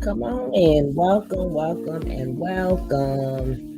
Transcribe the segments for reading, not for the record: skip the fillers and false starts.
Come on in. Welcome, welcome, and welcome.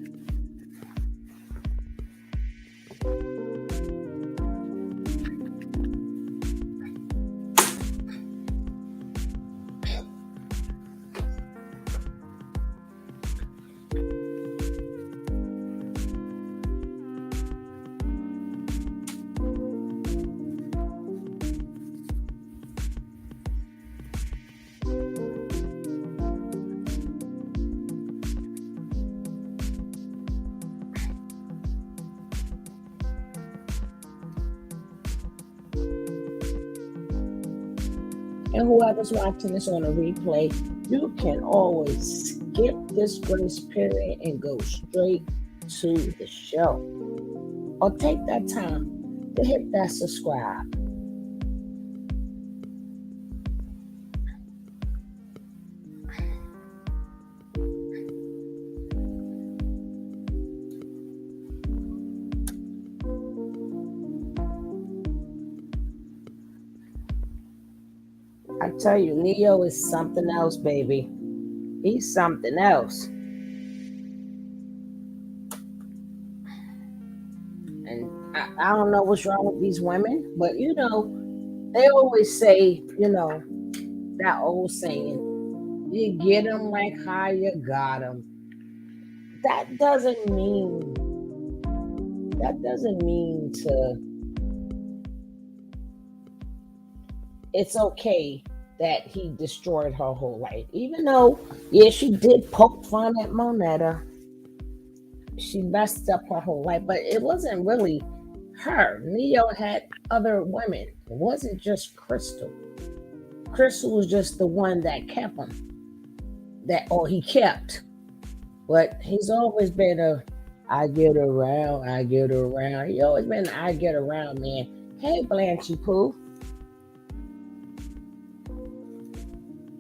And whoever's watching this on a replay, you can always skip this grace period and go straight to the show. Or take that time to hit that subscribe. I tell you, Neyo is something else, baby. He's something else. And I don't know what's wrong with these women, but they always say, that old saying, you get them like how you got them. That doesn't mean to, it's okay that he destroyed her whole life. Even though, yeah, she did poke fun at Moneta. She messed up her whole life, but it wasn't really her. Neyo had other women. It wasn't just Crystal. Crystal was just the one that kept him. He kept. But he's always been I get around. He always been I get around, man. Hey, Blanchy Pooh.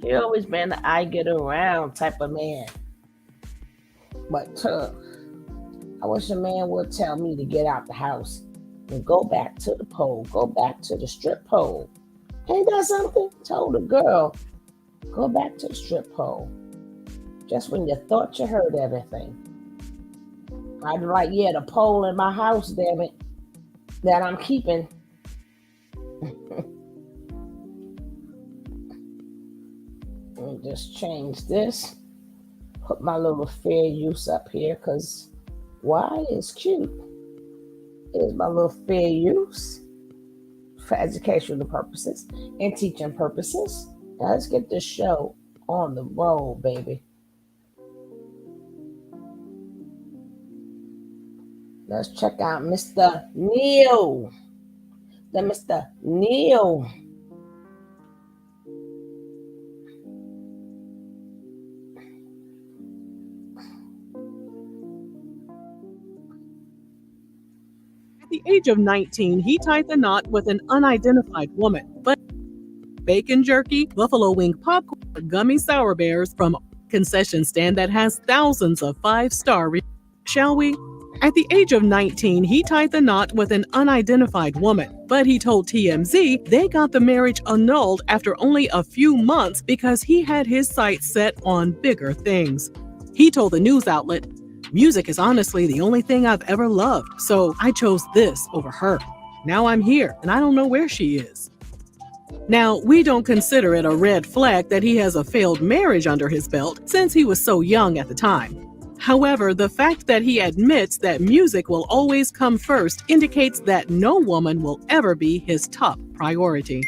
He always been the I get around type of man. But I wish a man would tell me to get out the house and go back to the pole, go back to the strip pole. Ain't that something? Told a girl, go back to the strip pole. Just when you thought you heard everything. I'd be like, yeah, the pole in my house, damn it, that I'm keeping. Let me just change this. Put my little fair use up here because why is cute. Here's my little fair use for educational purposes and teaching purposes. Now let's get this show on the road, baby. Let's check out Mr. Neyo. The Mr. Neyo. At the age of 19, he tied the knot with an unidentified woman. But bacon jerky, buffalo wing popcorn, gummy sour bears from a concession stand that has thousands of five-star reviews. Shall we? At the age of 19, he tied the knot with an unidentified woman, but he told TMZ they got the marriage annulled after only a few months because he had his sights set on bigger things. He told the news outlet, "Music is honestly the only thing I've ever loved, so I chose this over her. Now I'm here, and I don't know where she is." Now, we don't consider it a red flag that he has a failed marriage under his belt since he was so young at the time. However, the fact that he admits that music will always come first indicates that no woman will ever be his top priority.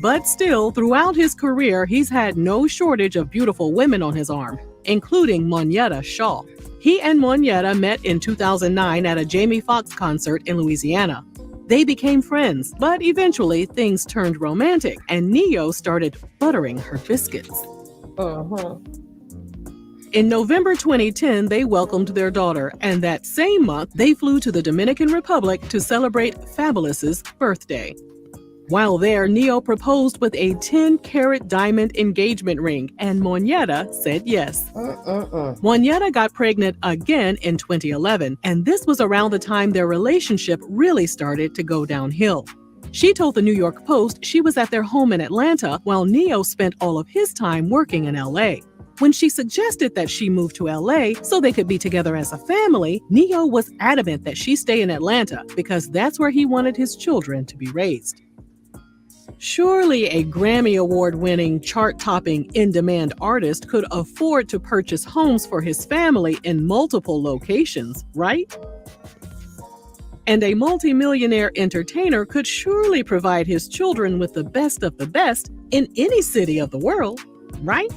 But still, throughout his career, he's had no shortage of beautiful women on his arm, including Moneta Shaw. He and Moneta met in 2009 at a Jamie Foxx concert in Louisiana. They became friends, but eventually things turned romantic, and Neyo started buttering her biscuits. In November 2010, they welcomed their daughter, and that same month, they flew to the Dominican Republic to celebrate Fabulous's birthday. While there, Neyo proposed with a 10-carat diamond engagement ring, and Moneta said yes. Moneta got pregnant again in 2011, and this was around the time their relationship really started to go downhill. She told the New York Post she was at their home in Atlanta while Neyo spent all of his time working in LA. When she suggested that she move to LA so they could be together as a family, Neyo was adamant that she stay in Atlanta because that's where he wanted his children to be raised. Surely a Grammy Award-winning, chart-topping, in-demand artist could afford to purchase homes for his family in multiple locations, right? And a multimillionaire entertainer could surely provide his children with the best of the best in any city of the world, right?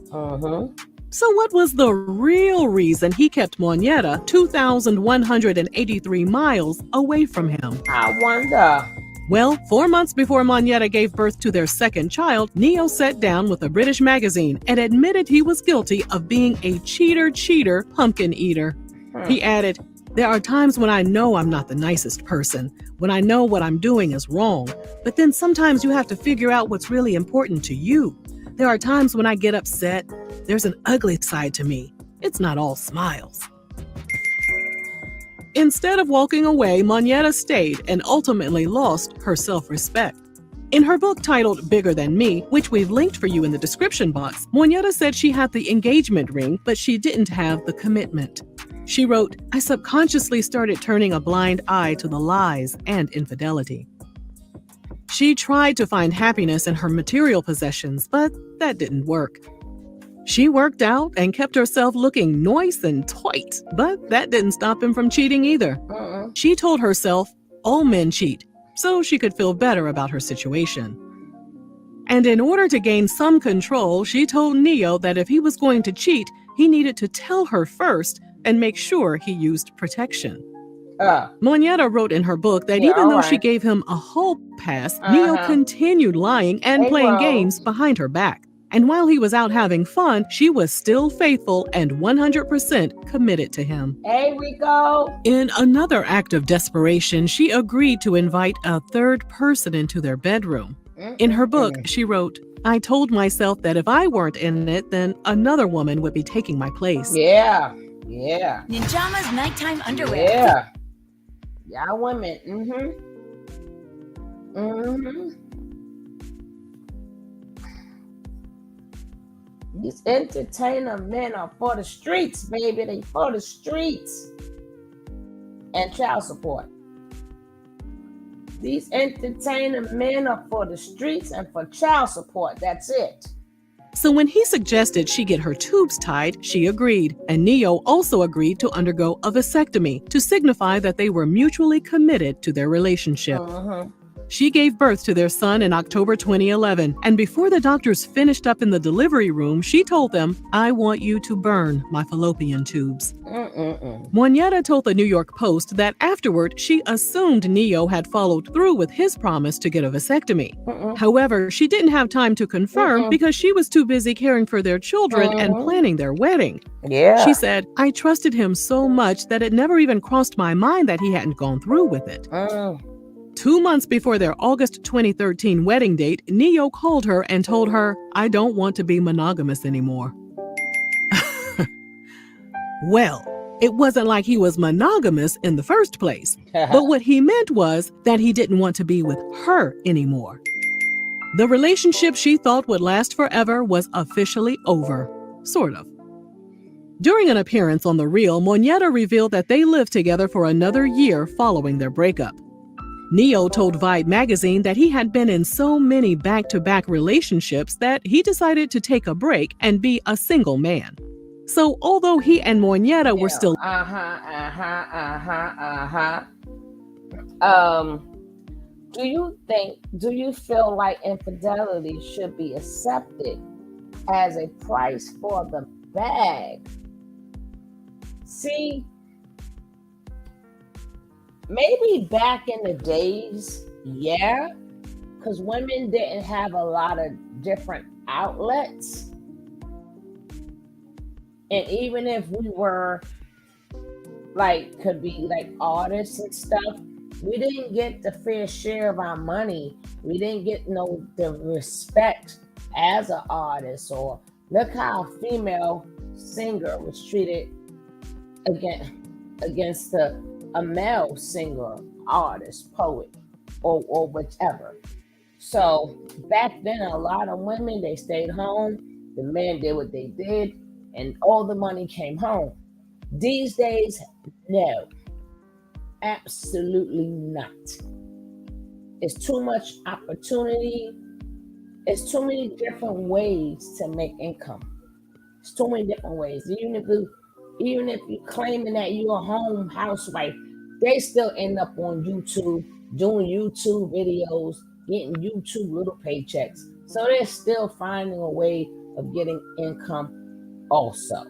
So what was the real reason he kept Moneta 2,183 miles away from him? I wonder. Well, 4 months before Moneta gave birth to their second child, Neyo sat down with a British magazine and admitted he was guilty of being a cheater, pumpkin eater. He added, "There are times when I know I'm not the nicest person, when I know what I'm doing is wrong, but then sometimes you have to figure out what's really important to you. There are times when I get upset. There's an ugly side to me. It's not all smiles." Instead of walking away, Moneta stayed and ultimately lost her self-respect. In her book titled Bigger Than Me, which we've linked for you in the description box, Moneta said she had the engagement ring, but she didn't have the commitment. She wrote, "I subconsciously started turning a blind eye to the lies and infidelity." She tried to find happiness in her material possessions, but that didn't work. She worked out and kept herself looking nice and tight, but that didn't stop him from cheating either. She told herself all men cheat, so she could feel better about her situation. And in order to gain some control, she told Neyo that if he was going to cheat, he needed to tell her first and make sure he used protection. Moneta wrote in her book that even though she gave him a whole pass, Neyo continued lying and playing games behind her back. And while he was out having fun, she was still faithful and 100% committed to him. Here we go. In another act of desperation, she agreed to invite a third person into their bedroom. In her book, she wrote, "I told myself that if I weren't in it, then another woman would be taking my place." Yeah. Ninjama's nighttime underwear. Yeah. Y'all women. These entertainer men are for the streets, baby. They for the streets. And child support. These entertainer men are for the streets and for child support. That's it. So when he suggested she get her tubes tied, she agreed. And Neyo also agreed to undergo a vasectomy to signify that they were mutually committed to their relationship. She gave birth to their son in October 2011, and before the doctors finished up in the delivery room, she told them, "I want you to burn my fallopian tubes." Moneta told the New York Post that afterward, she assumed Neyo had followed through with his promise to get a vasectomy. However, she didn't have time to confirm because she was too busy caring for their children and planning their wedding. She said, "I trusted him so much that it never even crossed my mind that he hadn't gone through with it." 2 months before their August 2013 wedding date, Neyo called her and told her, "I don't want to be monogamous anymore." Well, it wasn't like he was monogamous in the first place, but what he meant was that he didn't want to be with her anymore. The relationship she thought would last forever was officially over, sort of. During an appearance on The Real, Moneta revealed that they lived together for another year following their breakup. Neyo told Vibe magazine that he had been in so many back-to-back relationships that he decided to take a break and be a single man. So although he and Moneta were still do you feel like infidelity should be accepted as a price for the bag? See, maybe back in the days, yeah, because women didn't have a lot of different outlets. And even if we were could be like artists and stuff, we didn't get the fair share of our money. We didn't get the respect as an artist. Or look how a female singer was treated against a male singer, artist, poet. or whichever. So back then, a lot of women, they stayed home. The men did what they did, and all the money came home. These days, no, absolutely not. It's too much opportunity. It's too many different ways to make income. It's too many different ways. Even if you claiming that you're a home housewife, they still end up on YouTube doing YouTube videos, getting YouTube little paychecks. So they're still finding a way of getting income also.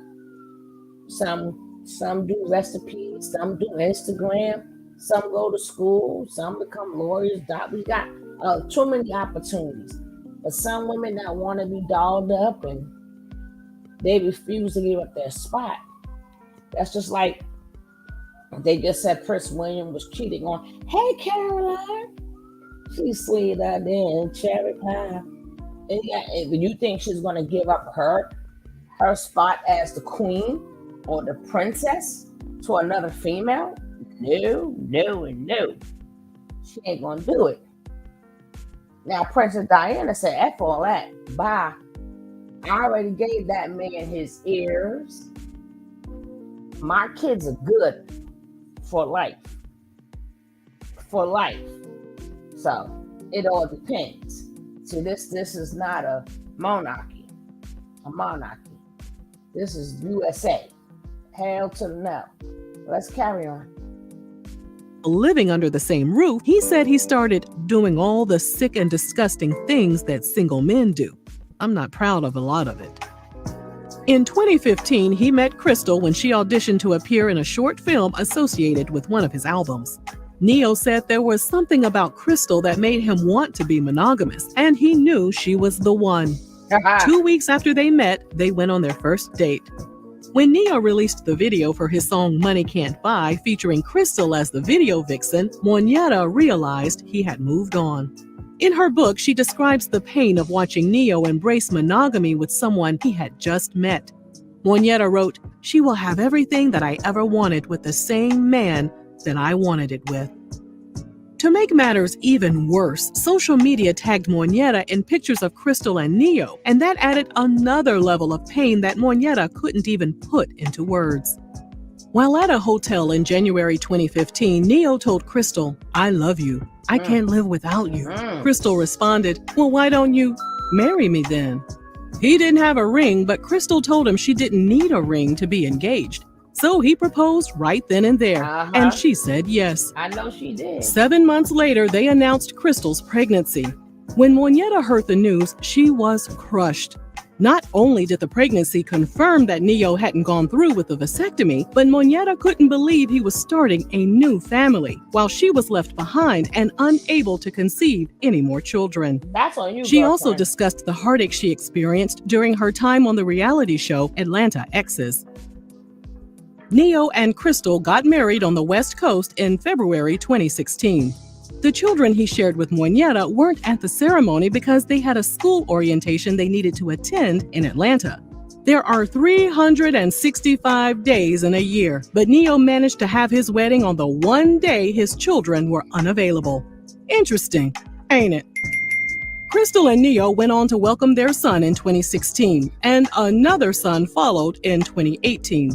Some do recipes, some do Instagram, some go to school, some become lawyers. We got too many opportunities. But some women that want to be dolled up and they refuse to give up their spot. That's just like they just said Prince William was cheating on. Hey, Caroline, she's sweeter than cherry pie. And you think she's going to give up her spot as the queen or the princess to another female? No, no, and no. She ain't going to do it. Now, Princess Diana said, F all that. Bye. I already gave that man his ears. My kids are good for life. For life. So, it all depends. See, this is not a monarchy. A monarchy. This is USA. Hail to the no. Let's carry on. Living under the same roof, he said he started doing all the sick and disgusting things that single men do. I'm not proud of a lot of it. In 2015, he met Crystal when she auditioned to appear in a short film associated with one of his albums. Neyo said there was something about Crystal that made him want to be monogamous, and he knew she was the one. 2 weeks after they met, they went on their first date. When Neyo released the video for his song Money Can't Buy, featuring Crystal as the video vixen, Moneta realized he had moved on. In her book, she describes the pain of watching Neyo embrace monogamy with someone he had just met. Moneta wrote, "She will have everything that I ever wanted with the same man that I wanted it with." To make matters even worse, social media tagged Moneta in pictures of Crystal and Neyo, and that added another level of pain that Moneta couldn't even put into words. While at a hotel in January 2015, Neyo told Crystal, "I love you. I can't live without you." Crystal responded, "Well, why don't you marry me then?" He didn't have a ring, but Crystal told him she didn't need a ring to be engaged. So he proposed right then and there, and she said yes. I know she did. 7 months later, they announced Crystal's pregnancy. When Moneta heard the news, she was crushed. Not only did the pregnancy confirm that Neyo hadn't gone through with the vasectomy, but Moneta couldn't believe he was starting a new family, while she was left behind and unable to conceive any more children. That's on you, She girlfriend. also discussed the heartache she experienced during her time on the reality show Atlanta Exes. Neyo and Crystal got married on the West Coast in February 2016. The children he shared with Moneta weren't at the ceremony because they had a school orientation they needed to attend in Atlanta. There are 365 days in a year, but Neyo managed to have his wedding on the one day his children were unavailable. Interesting, ain't it? Crystal and Neyo went on to welcome their son in 2016, and another son followed in 2018.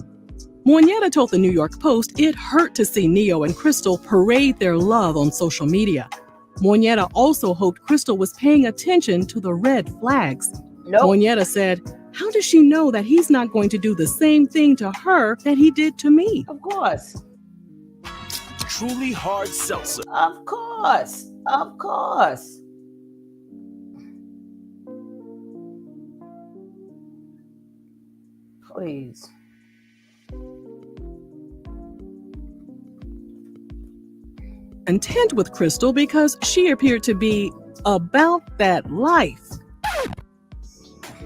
Moneta told the New York Post it hurt to see Neyo and Crystal parade their love on social media. Moneta also hoped Crystal was paying attention to the red flags. Nope. Moneta said, "How does she know that he's not going to do the same thing to her that he did to me?" Of course. Truly hard seltzer. Of course. Of course. Please. Content with Crystal because she appeared to be about that life.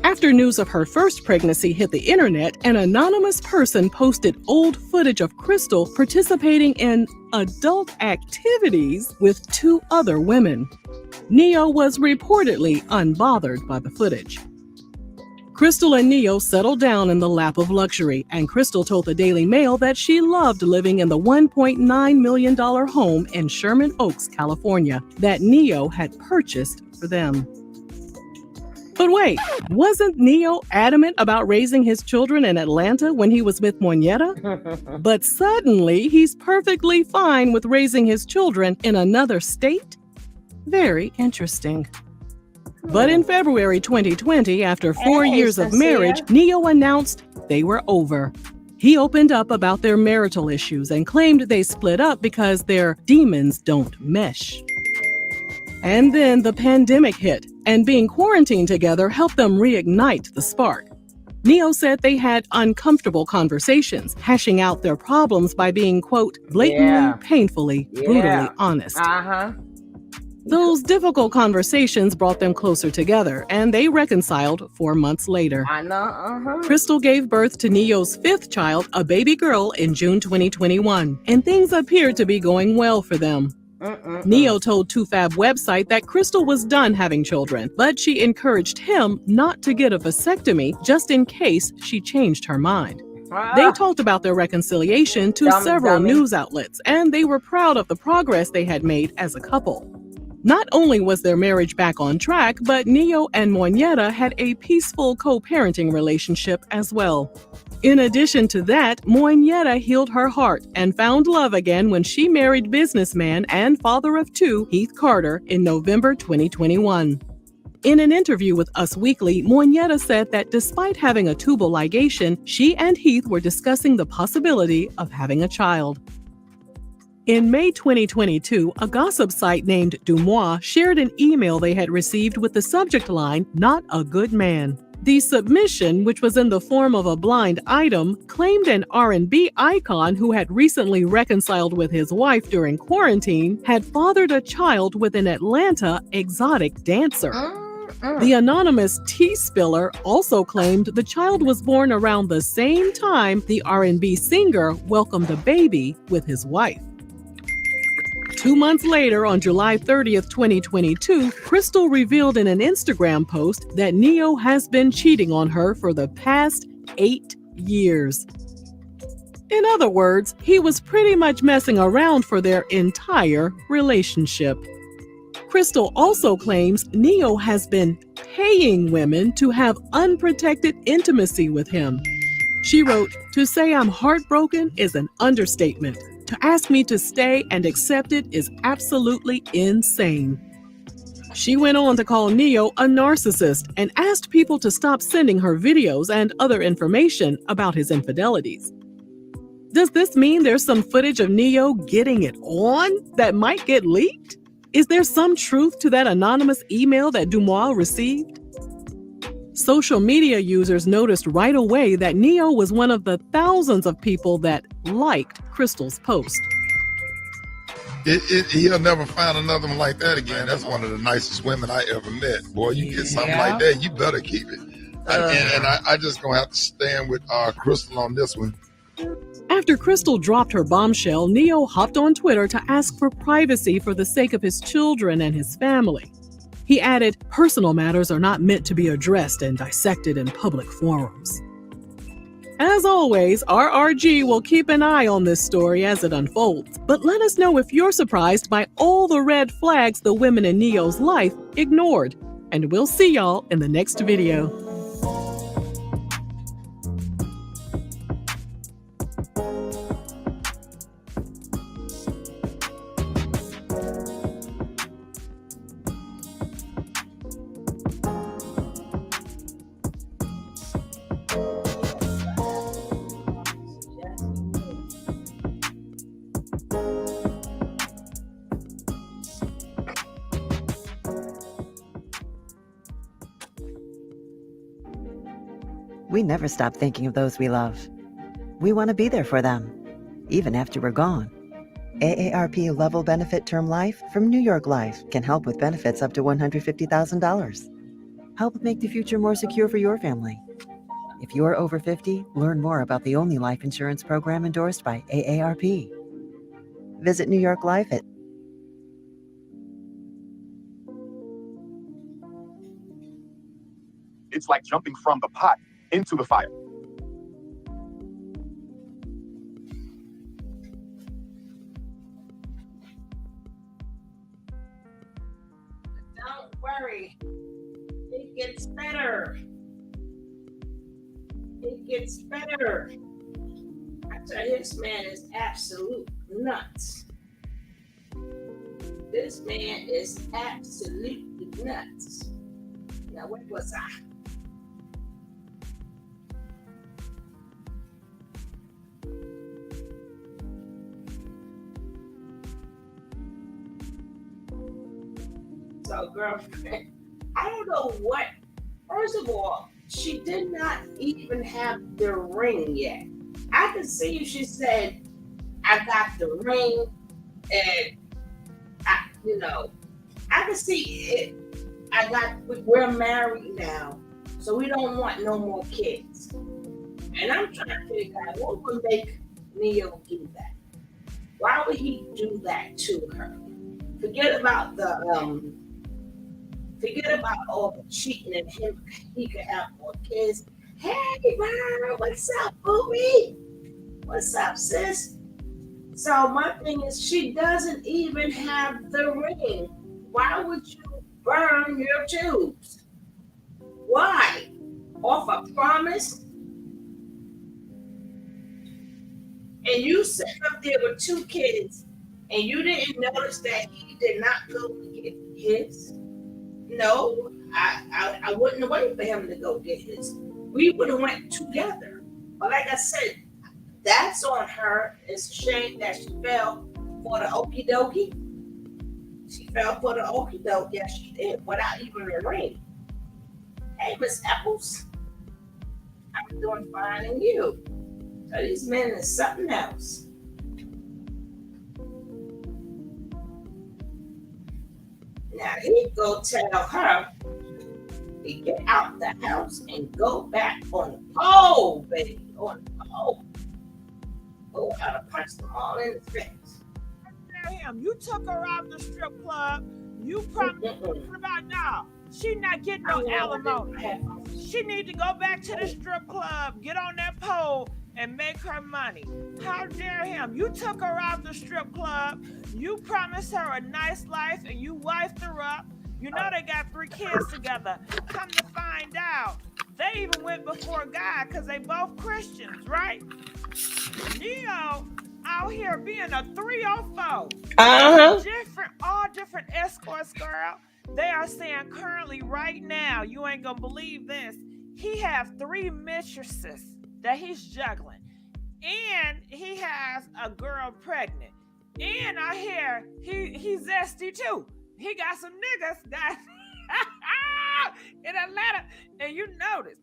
After news of her first pregnancy hit the internet, an anonymous person posted old footage of Crystal participating in adult activities with 2 other women. Neyo was reportedly unbothered by the footage. Crystal and Neyo settled down in the lap of luxury, and Crystal told the Daily Mail that she loved living in the $1.9 million home in Sherman Oaks, California, that Neyo had purchased for them. But wait, wasn't Neyo adamant about raising his children in Atlanta when he was with Moneta? But suddenly, he's perfectly fine with raising his children in another state? Very interesting. But in February 2020, after 4 years of marriage, Neyo announced they were over. He opened up about their marital issues and claimed they split up because their demons don't mesh. And then the pandemic hit, and being quarantined together helped them reignite the spark. Neyo said they had uncomfortable conversations, hashing out their problems by being, quote, blatantly, painfully, brutally honest. Those difficult conversations brought them closer together, and they reconciled 4 months later. Crystal gave birth to Neyo's 5th child, a baby girl, in June 2021, and things appeared to be going well for them. Neyo told 2Fab website that Crystal was done having children, but she encouraged him not to get a vasectomy just in case she changed her mind. They talked about their reconciliation to several news outlets, and they were proud of the progress they had made as a couple. Not only was their marriage back on track, but Neyo and Moneta had a peaceful co-parenting relationship as well. In addition to that, Moneta healed her heart and found love again when she married businessman and father of 2, Heath Carter, in November 2021. In an interview with Us Weekly, Moneta said that despite having a tubal ligation, she and Heath were discussing the possibility of having a child. In May 2022, a gossip site named Dumois shared an email they had received with the subject line, "Not a good man." The submission, which was in the form of a blind item, claimed an R&B icon who had recently reconciled with his wife during quarantine had fathered a child with an Atlanta exotic dancer. The anonymous tea spiller also claimed the child was born around the same time the R&B singer welcomed a baby with his wife. 2 months later, on July 30th, 2022, Crystal revealed in an Instagram post that Neyo has been cheating on her for the past 8 years. In other words, he was pretty much messing around for their entire relationship. Crystal also claims Neyo has been paying women to have unprotected intimacy with him. She wrote, "To say I'm heartbroken is an understatement. To ask me to stay and accept it is absolutely insane." She went on to call Neyo a narcissist and asked people to stop sending her videos and other information about his infidelities. Does this mean there's some footage of Neyo getting it on that might get leaked? Is there some truth to that anonymous email that Dumois received? Social media users noticed right away that Neyo was one of the thousands of people that liked Crystal's post. He'll never find another one like that again. That's one of the nicest women I ever met. Boy, you get something like that, you better keep it. I just gonna have to stand with Crystal on this one. After Crystal dropped her bombshell, Neyo hopped on Twitter to ask for privacy for the sake of his children and his family. He added, "Personal matters are not meant to be addressed and dissected in public forums." As always, RRG will keep an eye on this story as it unfolds, but let us know if you're surprised by all the red flags the women in Neyo's life ignored. And we'll see y'all in the next video. We never stop thinking of those we love. We want to be there for them, even after we're gone. AARP Level Benefit Term Life from New York Life can help with benefits up to $150,000. Help make the future more secure for your family. If you're over 50, learn more about the only life insurance program endorsed by AARP. Visit New York Life at It's like jumping from the pot into the fire. Don't worry. It gets better. It gets better. I tell you, this man is absolute nuts. This man is absolutely nuts. Now, where was I? So, girlfriend, I don't know what. First of all, she did not even have the ring yet. I could see she said, I got the ring, and I could see it. We're married now, so we don't want no more kids. And I'm trying to figure out what would make Neyo do that. Why would he do that to her? Forget about all the cheating and him. He could have more kids. Hey, Mara, what's up, booby? What's up, sis? So my thing is, she doesn't even have the ring. Why would you burn your tubes? Why? Off a promise? And you sat up there with 2 kids, and you didn't notice that he did not go get his? No, I wouldn't wait for him to go get his. We would have went together. But like I said, that's on her. It's a shame that she fell for the okie dokie. She fell for the okie dokie. Yes, she did, without even a ring. Hey, Miss Apples. I'm doing fine, and you? So these men is something else. Now he go tell her to get out the house and go back on the pole, baby, on the pole. Go out and punch them all in the face. Him, you took her out the strip club. You promised about now. She not getting no alimony. She need to go back to the strip club, get on that pole, and make her money. How dare him? You took her out the strip club. You promised her a nice life, and you wifed her up. You know they got 3 kids together. Come to find out, they even went before God because they both Christians, right? Neyo out here being a 304. All different escorts, girl. They are saying currently right now, you ain't gonna believe this, he has 3 mistresses that he's juggling. And he has a girl pregnant. And I hear he's zesty too. He got some niggas that in Atlanta. And you notice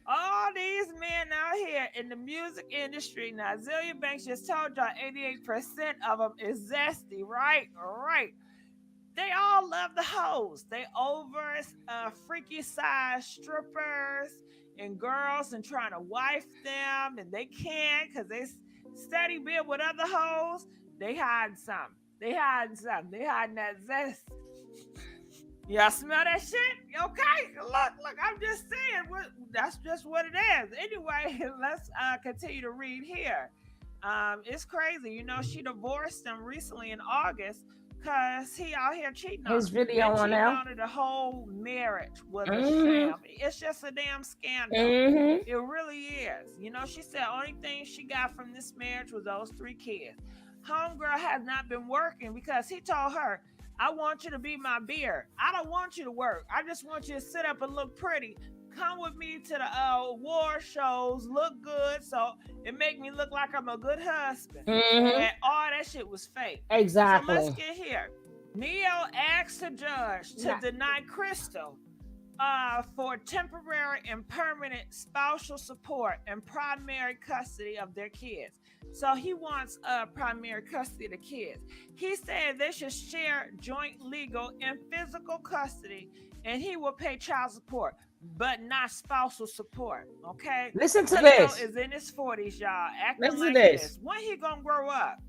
all these men out here in the music industry. Now, Azealia Banks just told y'all 88% of them is zesty, right? All right. They all love the hoes. They over freaky size strippers and girls and trying to wife them, and they can't because they steady being with other hoes. They hiding something. They hiding that zest. Y'all smell that shit? Okay, look, I'm just saying, that's just what it is. Anyway, let's continue to read here. It's crazy. You know, she divorced him recently in August because he out here cheating on his video on now. The whole marriage was a sham. It's just a damn scandal. It really is. You know, she said only thing she got from this marriage was those 3 kids. Homegirl has not been working because he told her, I want you to be my beard. I don't want you to work. I just want you to sit up and look pretty. Come with me to the award shows, look good, so it make me look like I'm a good husband. And all that shit was fake. Exactly. So let's get here. Neyo asked the judge to deny Crystal for temporary and permanent spousal support and primary custody of their kids. So he wants primary custody of the kids. He said they should share joint legal and physical custody, and he will pay child support, but not spousal support. Okay. Listen to Neyo this. is in his 40s, y'all. Acting Listen like to this. When he gonna grow up?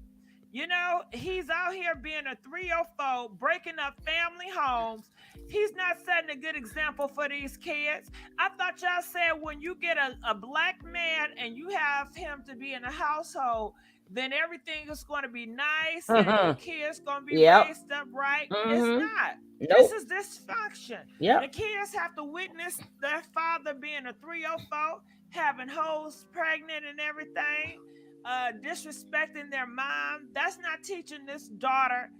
You know, he's out here being a 304, breaking up family homes He's not setting a good example for these kids. I thought y'all said when you get a black man and you have him to be in a household, then everything is going to be nice and the kids going to be raised up right. It's not. This is dysfunction. The kids have to witness their father being a 304, having hoes pregnant and everything, disrespecting their mom. That's not teaching this daughter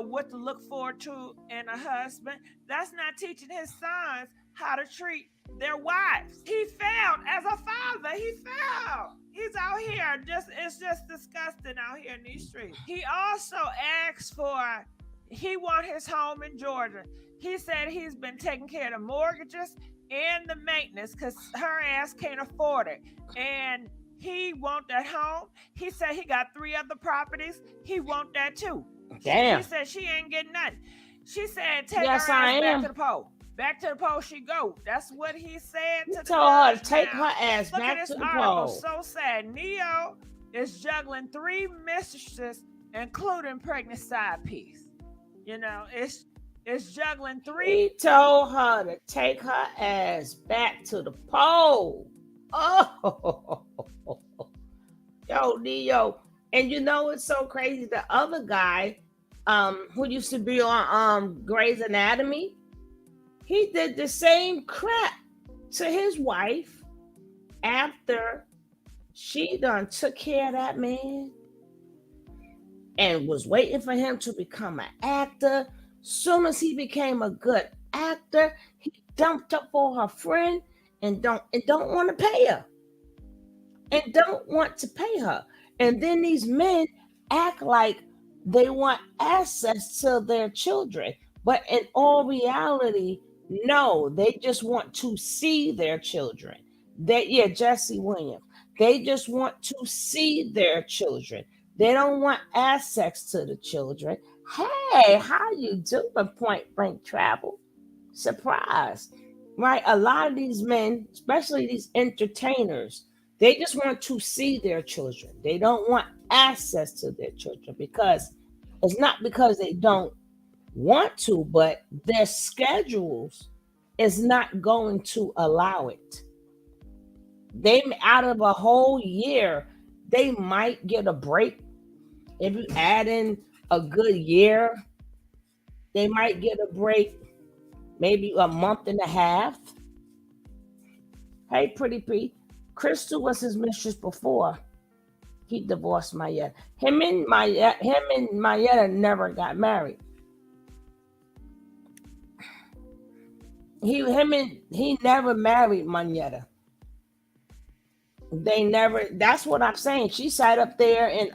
what to look forward to in a husband. That's not teaching his sons how to treat their wives. He failed as a father. He failed. He's out here it's just disgusting out here in these streets. He also asked for, he want his home in Georgia. He said he's been taking care of the mortgages and the maintenance because her ass can't afford it. And he want that home. He said he got 3 other properties. He want that too. Damn. He said she ain't getting nothing. She said take her ass back to the pole. Back to the pole she go. That's what he said to the told her to judge. take Now, her ass look back at to this the article. pole. So sad. Neyo is juggling 3 mistresses, including pregnant side piece. You know, it's juggling 3. He told her to take her ass back to the pole. Oh, yo, Neyo. And you know it's so crazy. The other guy, who used to be on Grey's Anatomy, he did the same crap to his wife after she done took care of that man and was waiting for him to become an actor. Soon as he became a good actor, he dumped up for her friend and don't want to pay her. And don't want to pay her. And then these men act like they want access to their children. But in all reality, no, they just want to see their children. Jesse Williams. They just want to see their children. They don't want access to the children. Hey, how you doing, Point Blank Travel? Surprise. Right? A lot of these men, especially these entertainers, they just want to see their children. They don't want access to their children because it's not because they don't want to, but their schedules is not going to allow it. They, out of a whole year, they might get a break. If you add in a good year, they might get a break, maybe a month and a half. Hey, Pretty P. Crystal was his mistress before he divorced Mayetta. Him and Mayetta never got married. He never married Mayetta. They never. That's what I'm saying. She sat up there and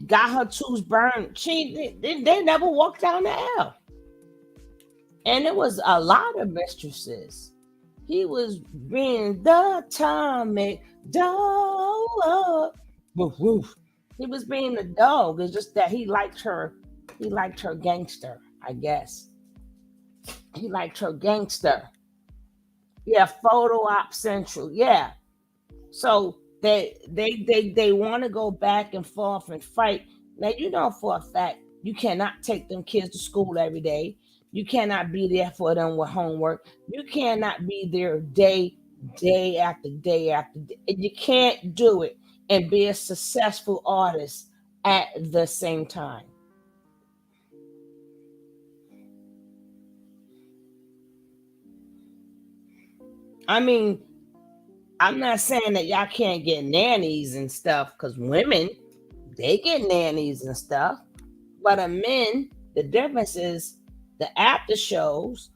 got her tools burned. They never walked down the aisle. And it was a lot of mistresses. He was being the atomic dog. Woof, woof. He was being the dog. It's just that he liked her. He liked her gangster, I guess. He liked her gangster. Yeah, photo op central. Yeah. So they want to go back and forth and fight. Now you know for a fact you cannot take them kids to school every day. You cannot be there for them with homework. You cannot be there day after day after day. You can't do it and be a successful artist at the same time. I mean, I'm not saying that y'all can't get nannies and stuff, because women, they get nannies and stuff. But a men, the difference is the after shows,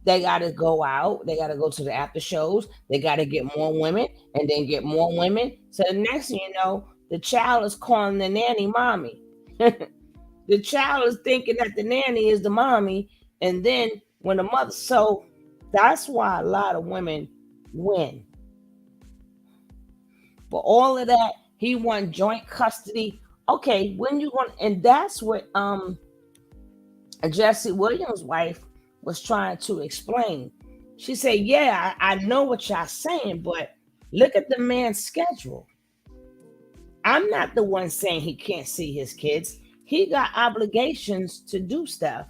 they got to go out. They got to go to the after shows. They got to get more women and then get more women. So the next thing you know, the child is calling the nanny mommy. The child is thinking that the nanny is the mommy. And then when the mother, so that's why a lot of women win. For all of that, he won joint custody. Okay, when you want, and that's what Jesse Williams' wife was trying to explain. She said, yeah, I know what y'all saying, but look at the man's schedule. I'm not the one saying he can't see his kids. he got obligations to do stuff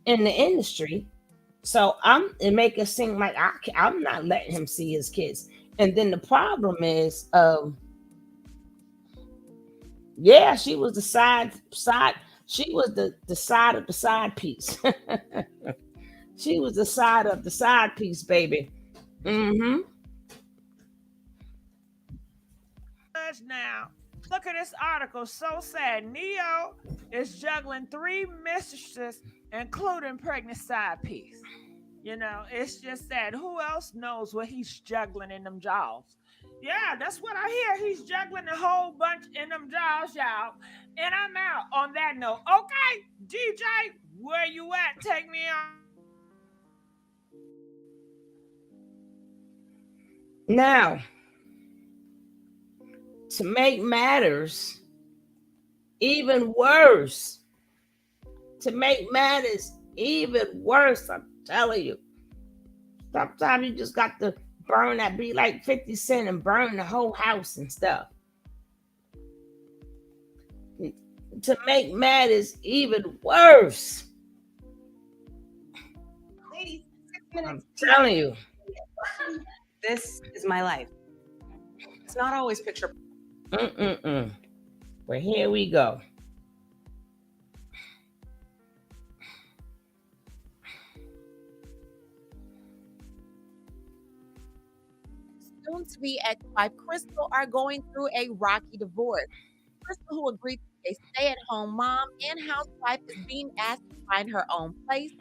in the industry. So it make it seem like I'm not letting him see his kids. And then the problem is, yeah, she was the side. She was the side of the side piece. She was the side of the side piece, baby. Mm-hmm. Now, look at this article. So sad. Neyo is juggling 3 mistresses, including pregnant side piece. You know, it's just sad. Who else knows what he's juggling in them jaws? Yeah, that's what I hear. He's juggling a whole bunch in them jaws, y'all. And I'm out on that note. Okay, DJ, where you at? Take me on. Now, to make matters even worse, I'm telling you, sometimes you just got to burn that, be like 50 Cent and burn the whole house and stuff. To make matters even worse, ladies, 6 minutes. I'm telling you, this is my life. It's not always picture. But here we go. Soon-to-be ex-wife Crystal are going through a rocky divorce. Crystal, who agreed to be a stay-at-home mom and housewife, is being asked to find her own place,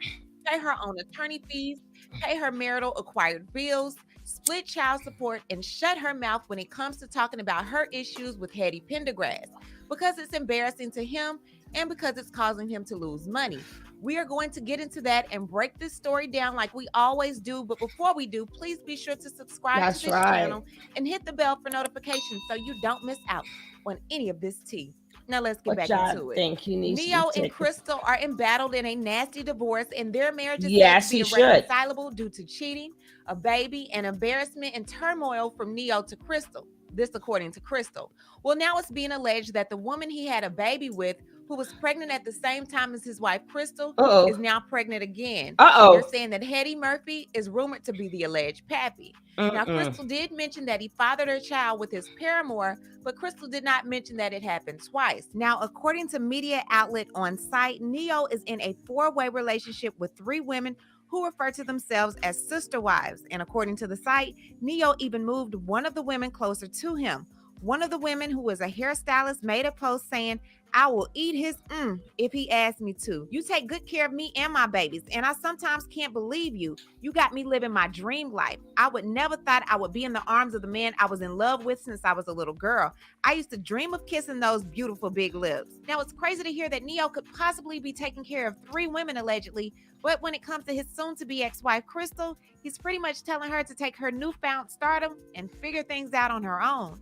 pay her own attorney fees, pay her marital acquired bills, split child support, and shut her mouth when it comes to talking about her issues with Hetty Pendergrass, because it's embarrassing to him and because it's causing him to lose money. We are going to get into that and break this story down like we always do. But before we do, please be sure to subscribe to this channel and hit the bell for notifications so you don't miss out on any of this tea. Now let's get back into it. Neyo and Crystal are embattled in a nasty divorce, and their marriage is said to be irreconcilable due to cheating, a baby, and embarrassment and turmoil from Neyo to Crystal. This according to Crystal. Well, now it's being alleged that the woman he had a baby with, who was pregnant at the same time as his wife Crystal, is now pregnant again. They're saying that Hetty Murphy is rumored to be the alleged pappy. Now, Crystal did mention that he fathered her child with his paramour, but Crystal did not mention that it happened twice. Now, according to media outlet On Site, Neyo is in a 4-way relationship with 3 women who refer to themselves as sister wives. And according to the site, Neyo even moved one of the women closer to him. One of the women, who is a hairstylist, made a post saying, "I will eat his if he asks me to. You take good care of me and my babies, and I sometimes can't believe you. You got me living my dream life. I would never thought I would be in the arms of the man I was in love with since I was a little girl. I used to dream of kissing those beautiful big lips." Now, it's crazy to hear that Neyo could possibly be taking care of 3 women allegedly, but when it comes to his soon-to-be ex-wife Crystal, he's pretty much telling her to take her newfound stardom and figure things out on her own.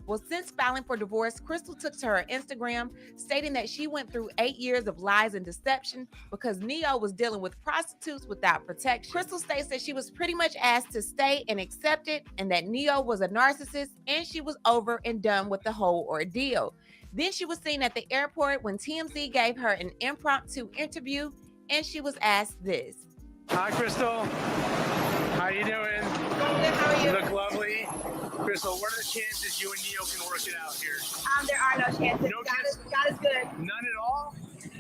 Well, since filing for divorce, Crystal took to her Instagram, stating that she went through 8 years of lies and deception because Neyo was dealing with prostitutes without protection. Crystal states that she was pretty much asked to stay and accept it, and that Neyo was a narcissist and she was over and done with the whole ordeal. Then she was seen at the airport when TMZ gave her an impromptu interview, and she was asked this. Hi, Crystal. How you doing? Good, how are you? You look lovely. Crystal, what are the chances you and Neyo can work it out here? There are no chances. No God is good. None at all?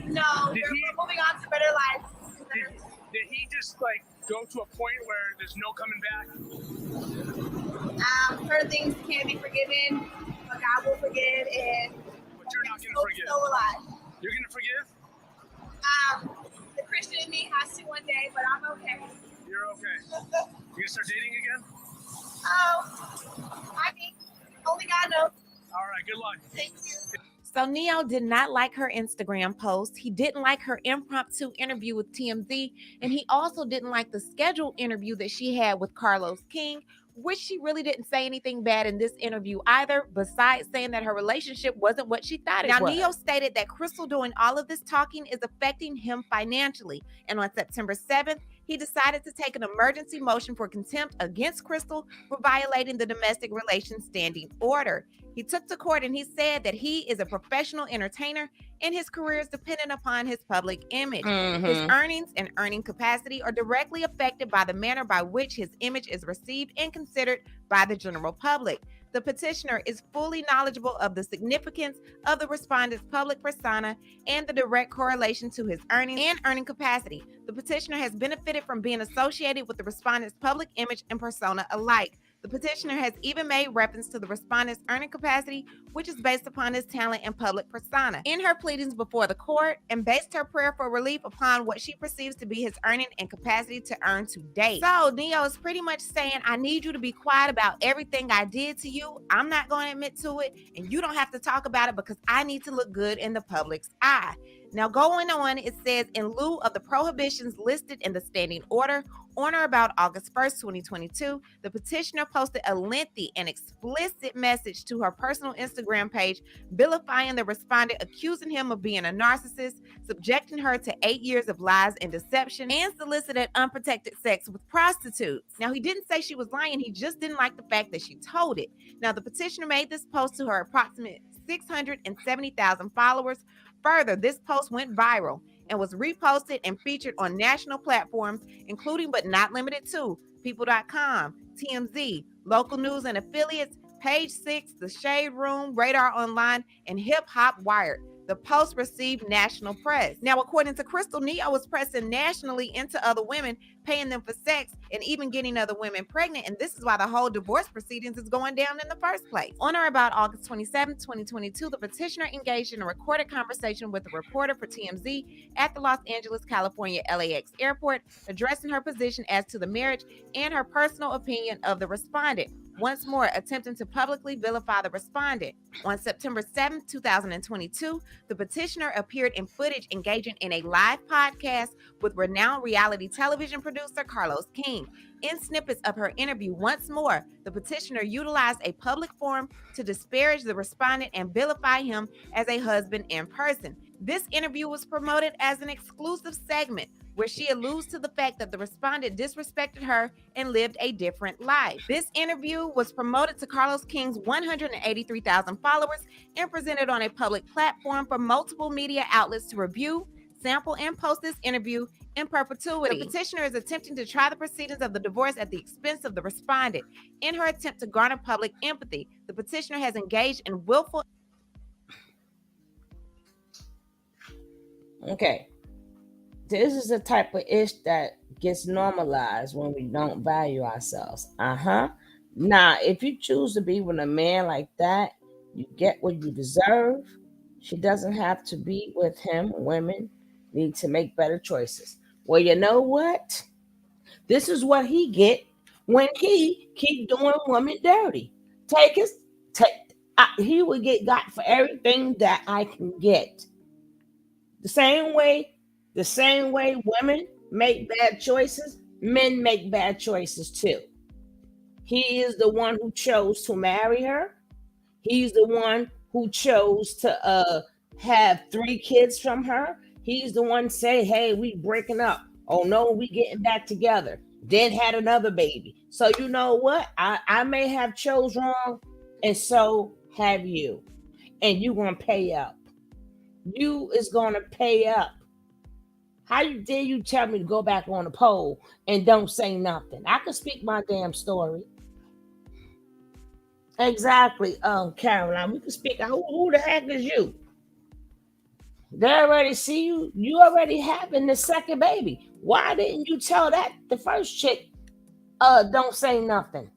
No, we're moving on to better lives. Did he just go to a point where there's no coming back? Certain things can't be forgiven, but God will forgive, and but you're not going to forgive. Still alive. You're going to forgive? The Christian in me has to one day, but I'm okay. You're okay. You gonna start dating again? I mean, only God knows. All right, good luck. Thank you. So Neyo did not like her Instagram post. He didn't like her impromptu interview with TMZ, and he also didn't like the scheduled interview that she had with Carlos King, which she really didn't say anything bad in this interview either, besides saying that her relationship wasn't what she thought it was. Now, Neyo stated that Crystal doing all of this talking is affecting him financially, and on September 7th, he decided to take an emergency motion for contempt against Crystal for violating the domestic relations standing order. He took to court and he said that he is a professional entertainer and his career is dependent upon his public image. His earnings and earning capacity are directly affected by the manner by which his image is received and considered by the general public. The petitioner is fully knowledgeable of the significance of the respondent's public persona and the direct correlation to his earnings and earning capacity. The petitioner has benefited from being associated with the respondent's public image and persona alike. The petitioner has even made reference to the respondent's earning capacity, which is based upon his talent and public persona, in her pleadings before the court, and based her prayer for relief upon what she perceives to be his earning and capacity to earn to date. So Neyo is pretty much saying, I need you to be quiet about everything I did to you. I'm not going to admit to it, and you don't have to talk about it because I need to look good in the public's eye. Now, going on, it says, in lieu of the prohibitions listed in the standing order, on or about August 1st, 2022, the petitioner posted a lengthy and explicit message to her personal Instagram page, vilifying the respondent, accusing him of being a narcissist, subjecting her to 8 years of lies and deception, and solicited unprotected sex with prostitutes. Now, he didn't say she was lying. He just didn't like the fact that she told it. Now, the petitioner made this post to her approximate 670,000 followers. Further, this post went viral and was reposted and featured on national platforms, including but not limited to People.com, TMZ, local news and affiliates, Page 6, The Shade Room, Radar Online, and Hip Hop Wired. The post received national press. Now, according to Crystal, Neyo was pressing nationally into other women, paying them for sex, and even getting other women pregnant. And this is why the whole divorce proceedings is going down in the first place. On or about August 27, 2022, the petitioner engaged in a recorded conversation with a reporter for TMZ at the Los Angeles, California LAX airport, addressing her position as to the marriage and her personal opinion of the respondent, once more attempting to publicly vilify the respondent. On September 7, 2022, the petitioner appeared in footage engaging in a live podcast with renowned reality television producer Carlos King. In snippets of her interview, once more, the petitioner utilized a public forum to disparage the respondent and vilify him as a husband in person. This interview was promoted as an exclusive segment where she alludes to the fact that the respondent disrespected her and lived a different life. This interview was promoted to Carlos King's 183,000 followers and presented on a public platform for multiple media outlets to review, sample, and post this interview in perpetuity. The petitioner is attempting to try the proceedings of the divorce at the expense of the respondent. In her attempt to garner public empathy, the petitioner has engaged in willful... Okay. This is the type of ish that gets normalized when we don't value ourselves. Now, if you choose to be with a man like that, you get what you deserve. She doesn't have to be with him. Women need to make better choices. Well, you know what? This is what he get when he keep doing women dirty. He would get got for everything that I can get. The same way women make bad choices, men make bad choices too. He is the one who chose to marry her. He's the one who chose to have 3 kids from her. He's the one say, hey, we breaking up. Oh no, we getting back together. Then had another baby. So you know what? I may have chose wrong, and so have you. And you gonna pay up. You is gonna pay up. How dare you tell me to go back on the pole and don't say nothing? I can speak my damn story. Exactly, Caroline. We can speak. Who the heck is you? They already see you. You already having the second baby. Why didn't you tell that the first chick? Don't say nothing.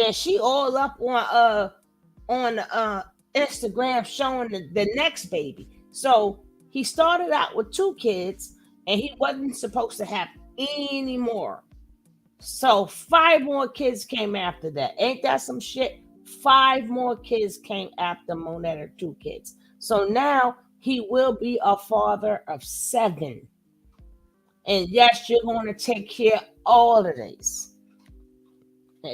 And she all up on Instagram showing the next baby. So he started out with 2 kids, and he wasn't supposed to have any more. So 5 more kids came after that. Ain't that some shit? 5 more kids came after Monetta, 2 kids. So now he will be a father of 7. And yes, you're going to take care of all of these.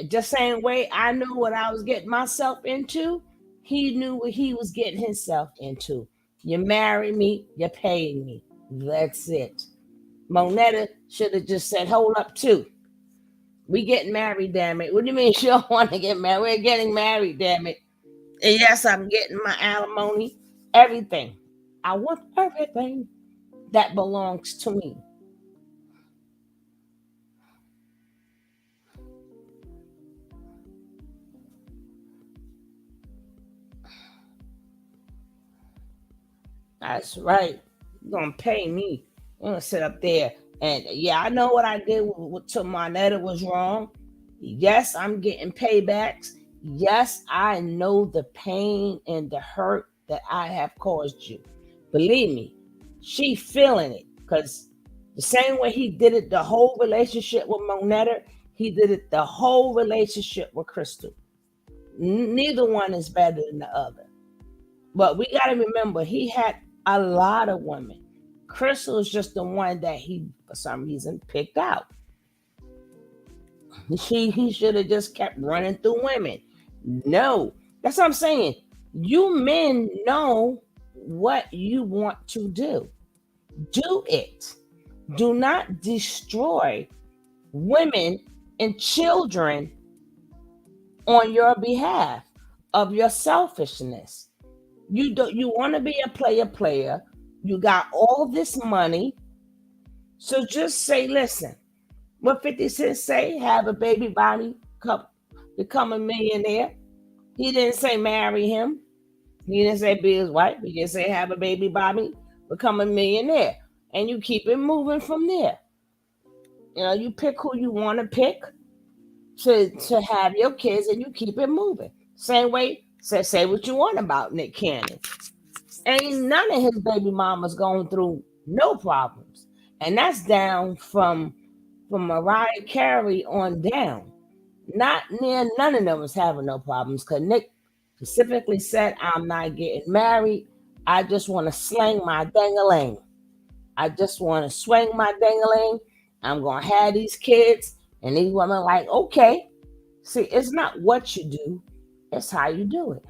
Just same way I knew what I was getting myself into, he knew what he was getting himself into. You married me, you paid me. That's it. Monetta should have just said, hold up too. We getting married, damn it. What do you mean you don't want to get married? We're getting married, damn it. And yes, I'm getting my alimony, everything. I want everything that belongs to me. That's right. You're gonna pay me. You're gonna sit up there and yeah, I know what I did to Monetta was wrong. Yes, I'm getting paybacks. Yes, I know the pain and the hurt that I have caused you. Believe me, she feeling it because the same way he did it the whole relationship with Monetta, he did it the whole relationship with Crystal. Neither one is better than the other. But we got to remember, he had a lot of women. Crystal is just the one that he, for some reason, picked out. He should have just kept running through women. No, that's what I'm saying. You men know what you want to do. Do it. Do not destroy women and children on your behalf of your selfishness. You want to be a player. You got all this money. So just say, listen, what 50 Cent say, have a baby body, become a millionaire. He didn't say marry him. He didn't say be his wife. He just say have a baby body, become a millionaire. And you keep it moving from there. You know, you pick who you want to pick to have your kids and you keep it moving. Same way, say what you want about Nick Cannon. Ain't none of his baby mamas going through no problems. And that's down from Mariah Carey on down. Not near none of them was having no problems because Nick specifically said, I'm not getting married. I just want to sling my dang-a-ling. I just want to swing my dang-a-ling. I'm going to have these kids. And these women like, okay. See, it's not what you do. It's how you do it.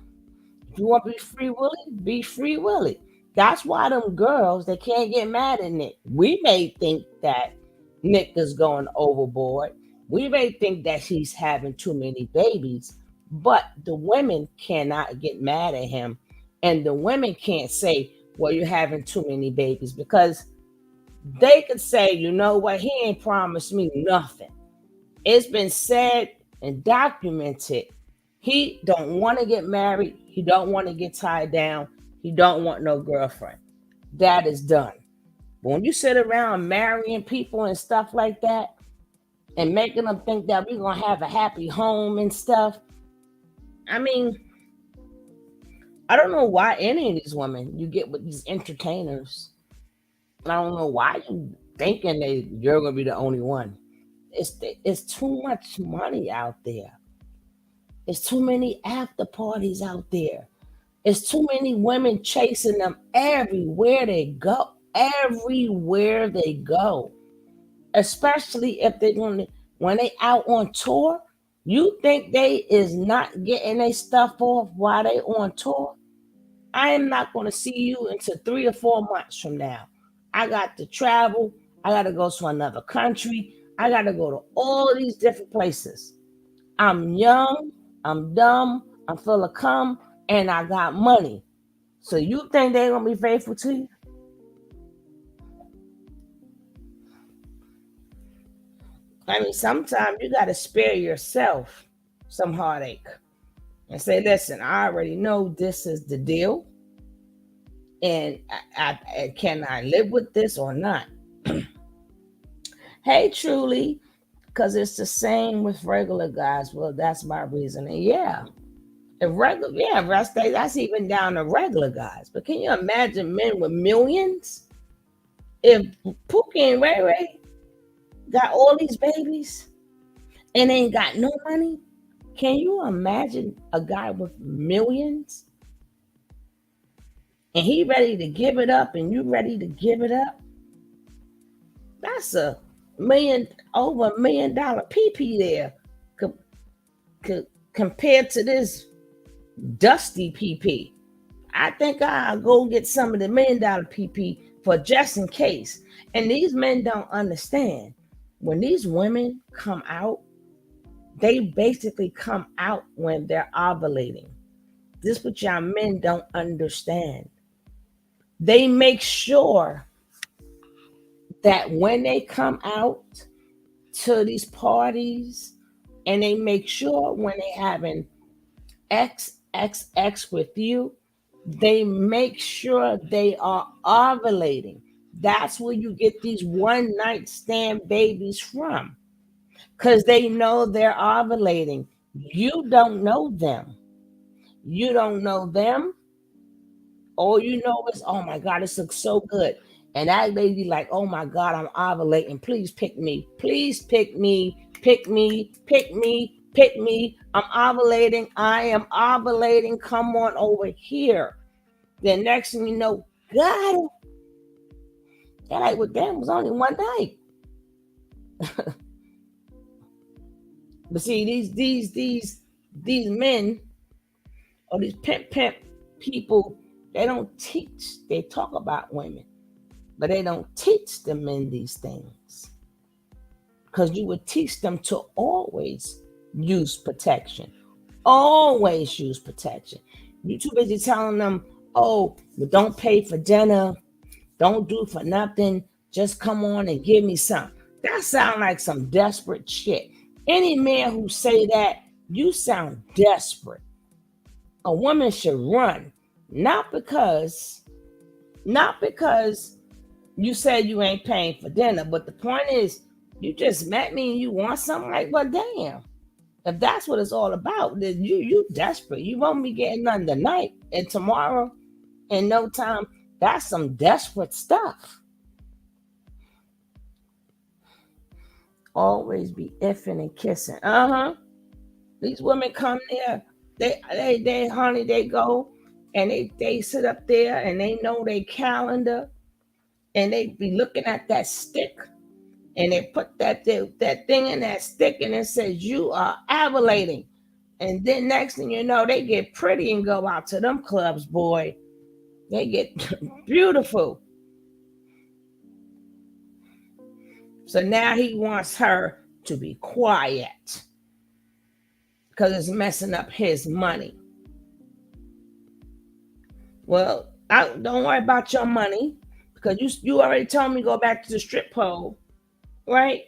If you want to be free willy, be free willy. That's why them girls, they can't get mad at Nick. We may think that Nick is going overboard. We may think that he's having too many babies, but the women cannot get mad at him. And the women can't say, well, you're having too many babies, because they could say, you know what, he ain't promised me nothing. It's been said and documented. He don't want to get married. He don't want to get tied down. He don't want no girlfriend. That is done. But when you sit around marrying people and stuff like that and making them think that we're going to have a happy home and stuff, I mean, I don't know why any of these women you get with these entertainers. I don't know why you thinking you're going to be the only one. It's too much money out there. It's too many after parties out there. It's too many women chasing them everywhere they go. Everywhere they go. Especially if when they out on tour. You think they is not getting their stuff off while they on tour? I am not going to see you until 3 or 4 months from now. I got to travel. I got to go to another country. I got to go to all these different places. I'm young. I'm dumb. I'm full of cum. And I got money. So you think they're going to be faithful to you? I mean, sometimes you got to spare yourself some heartache and say, listen, I already know this is the deal. And can I live with this or not? Hey, truly, because it's the same with regular guys. Well, that's my reasoning. Yeah. That's even down to regular guys. But can you imagine men with millions? If Pookie and Ray Ray got all these babies and ain't got no money, can you imagine a guy with millions? And he ready to give it up and you ready to give it up? That's over $1 million PP there compared to this dusty PP. I think I'll go get some of the $1 million PP for just in case. And these men don't understand. When these women come out, they basically come out when they're ovulating. This what y'all men don't understand. They make sure that when they come out to these parties, and they make sure when they having XXX with you, they make sure they are ovulating. That's where you get these one night stand babies from, because they know they're ovulating. You don't know them. You don't know them. All you know is, oh my God, this looks so good. And that lady like, oh my God, I'm ovulating. Please pick me. Please pick me. Pick me. Pick me. Pick me. I'm ovulating. I am ovulating. Come on over here. Then next thing you know, God, that like with them was only one night. But see, these men or these pimp people, they don't teach. They talk about women, but they don't teach the men these things. Because you would teach them to always use protection. Always use protection. You too busy telling them, oh, but don't pay for dinner. Don't do for nothing. Just come on and give me some. That sounds like some desperate shit. Any man who say that, you sound desperate. A woman should run, not because you said you ain't paying for dinner, but the point is, you just met me and you want something. Like, well, damn. If that's what it's all about, then you desperate. You won't be getting none tonight and tomorrow in no time. That's some desperate stuff. Always be effing and kissing. These women come there. They honey, they go and they sit up there and they know their calendar and they be looking at that stick and they put that thing in that stick and it says you are ovulating. And then next thing you know, they get pretty and go out to them clubs, boy. They get beautiful. So now he wants her to be quiet because it's messing up his money. Well, don't worry about your money because you already told me to go back to the strip pole, right?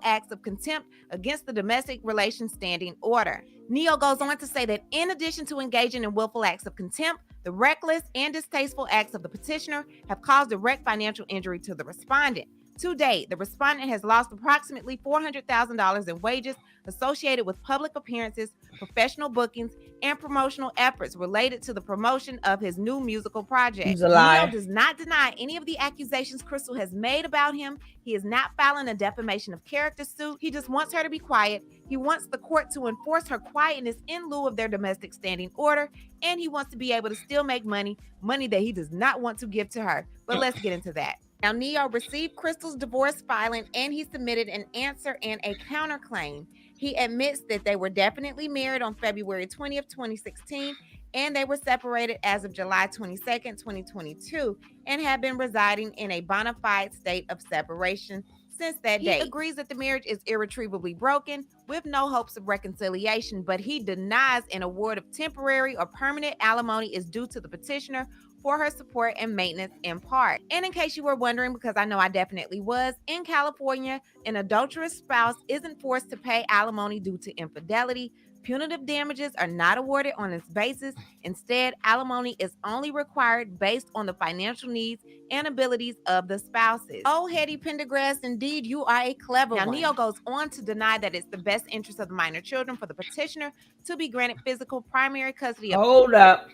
Acts of contempt against the domestic relations standing order. Neyo goes on to say that in addition to engaging in willful acts of contempt, the reckless and distasteful acts of the petitioner have caused direct financial injury to the respondent. To date, the respondent has lost approximately $400,000 in wages associated with public appearances, professional bookings, and promotional efforts related to the promotion of his new musical project. He's a liar. Neyo does not deny any of the accusations Crystal has made about him. He is not filing a defamation of character suit. He just wants her to be quiet. He wants the court to enforce her quietness in lieu of their domestic standing order, and he wants to be able to still make money that he does not want to give to her. But let's get into that. Now, Neyo received Crystal's divorce filing and he submitted an answer and a counterclaim. He admits that they were definitely married on February 20th, 2016, and they were separated as of July 22nd, 2022, and have been residing in a bona fide state of separation since that date. He agrees that the marriage is irretrievably broken with no hopes of reconciliation, but he denies an award of temporary or permanent alimony is due to the petitioner for her support and maintenance in part. And in case you were wondering, because I know I definitely was, in California, an adulterous spouse isn't forced to pay alimony due to infidelity. Punitive damages are not awarded on this basis. Instead, alimony is only required based on the financial needs and abilities of the spouses. Oh, Hetty Pendergrass, indeed, you are a clever one. Neyo goes on to deny that it's the best interest of the minor children for the petitioner to be granted physical primary custody of— Hold up.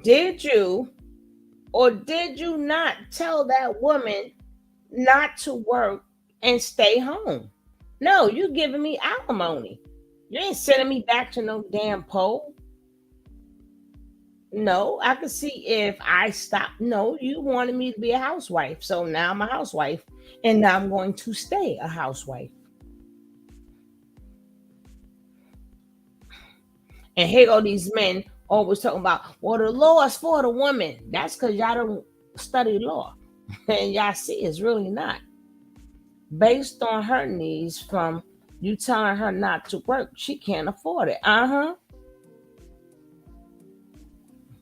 Did you or did you not tell that woman not to work and stay home? No, you're giving me alimony. You ain't sending me back to no damn pole. No, I could see if I stopped. No, you wanted me to be a housewife. So now I'm a housewife and now I'm going to stay a housewife. And here go these men always talking about, well, the law is for the woman. That's because y'all don't study law. And y'all see it's really not. Based on her needs from you telling her not to work, she can't afford it.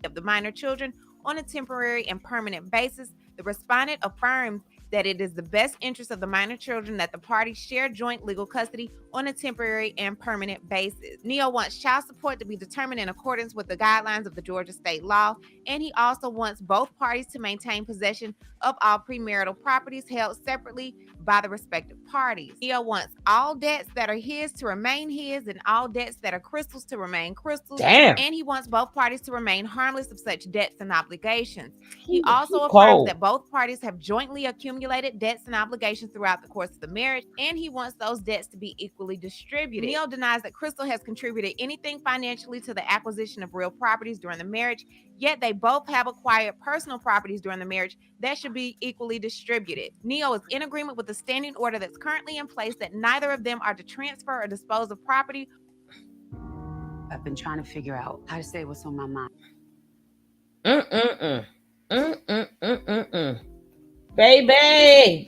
of the minor children on a temporary and permanent basis. The respondent affirms that it is the best interest of the minor children that the parties share joint legal custody on a temporary and permanent basis. Neyo wants child support to be determined in accordance with the guidelines of the Georgia state law, and he also wants both parties to maintain possession of all premarital properties held separately by the respective parties. Neyo wants all debts that are his to remain his and all debts that are Crystal's to remain Crystal's. Damn. And he wants both parties to remain harmless of such debts and obligations. He He also affirms cold. that both parties have jointly accumulated debts and obligations throughout the course of the marriage, and he wants those debts to be equally distributed. Neyo denies that Crystal has contributed anything financially to the acquisition of real properties during the marriage, yet they both have acquired personal properties during the marriage that should be equally distributed. Neyo is in agreement with the standing order that's currently in place that neither of them are to transfer or dispose of property. I've been trying to figure out how to say what's on my mind. Baby.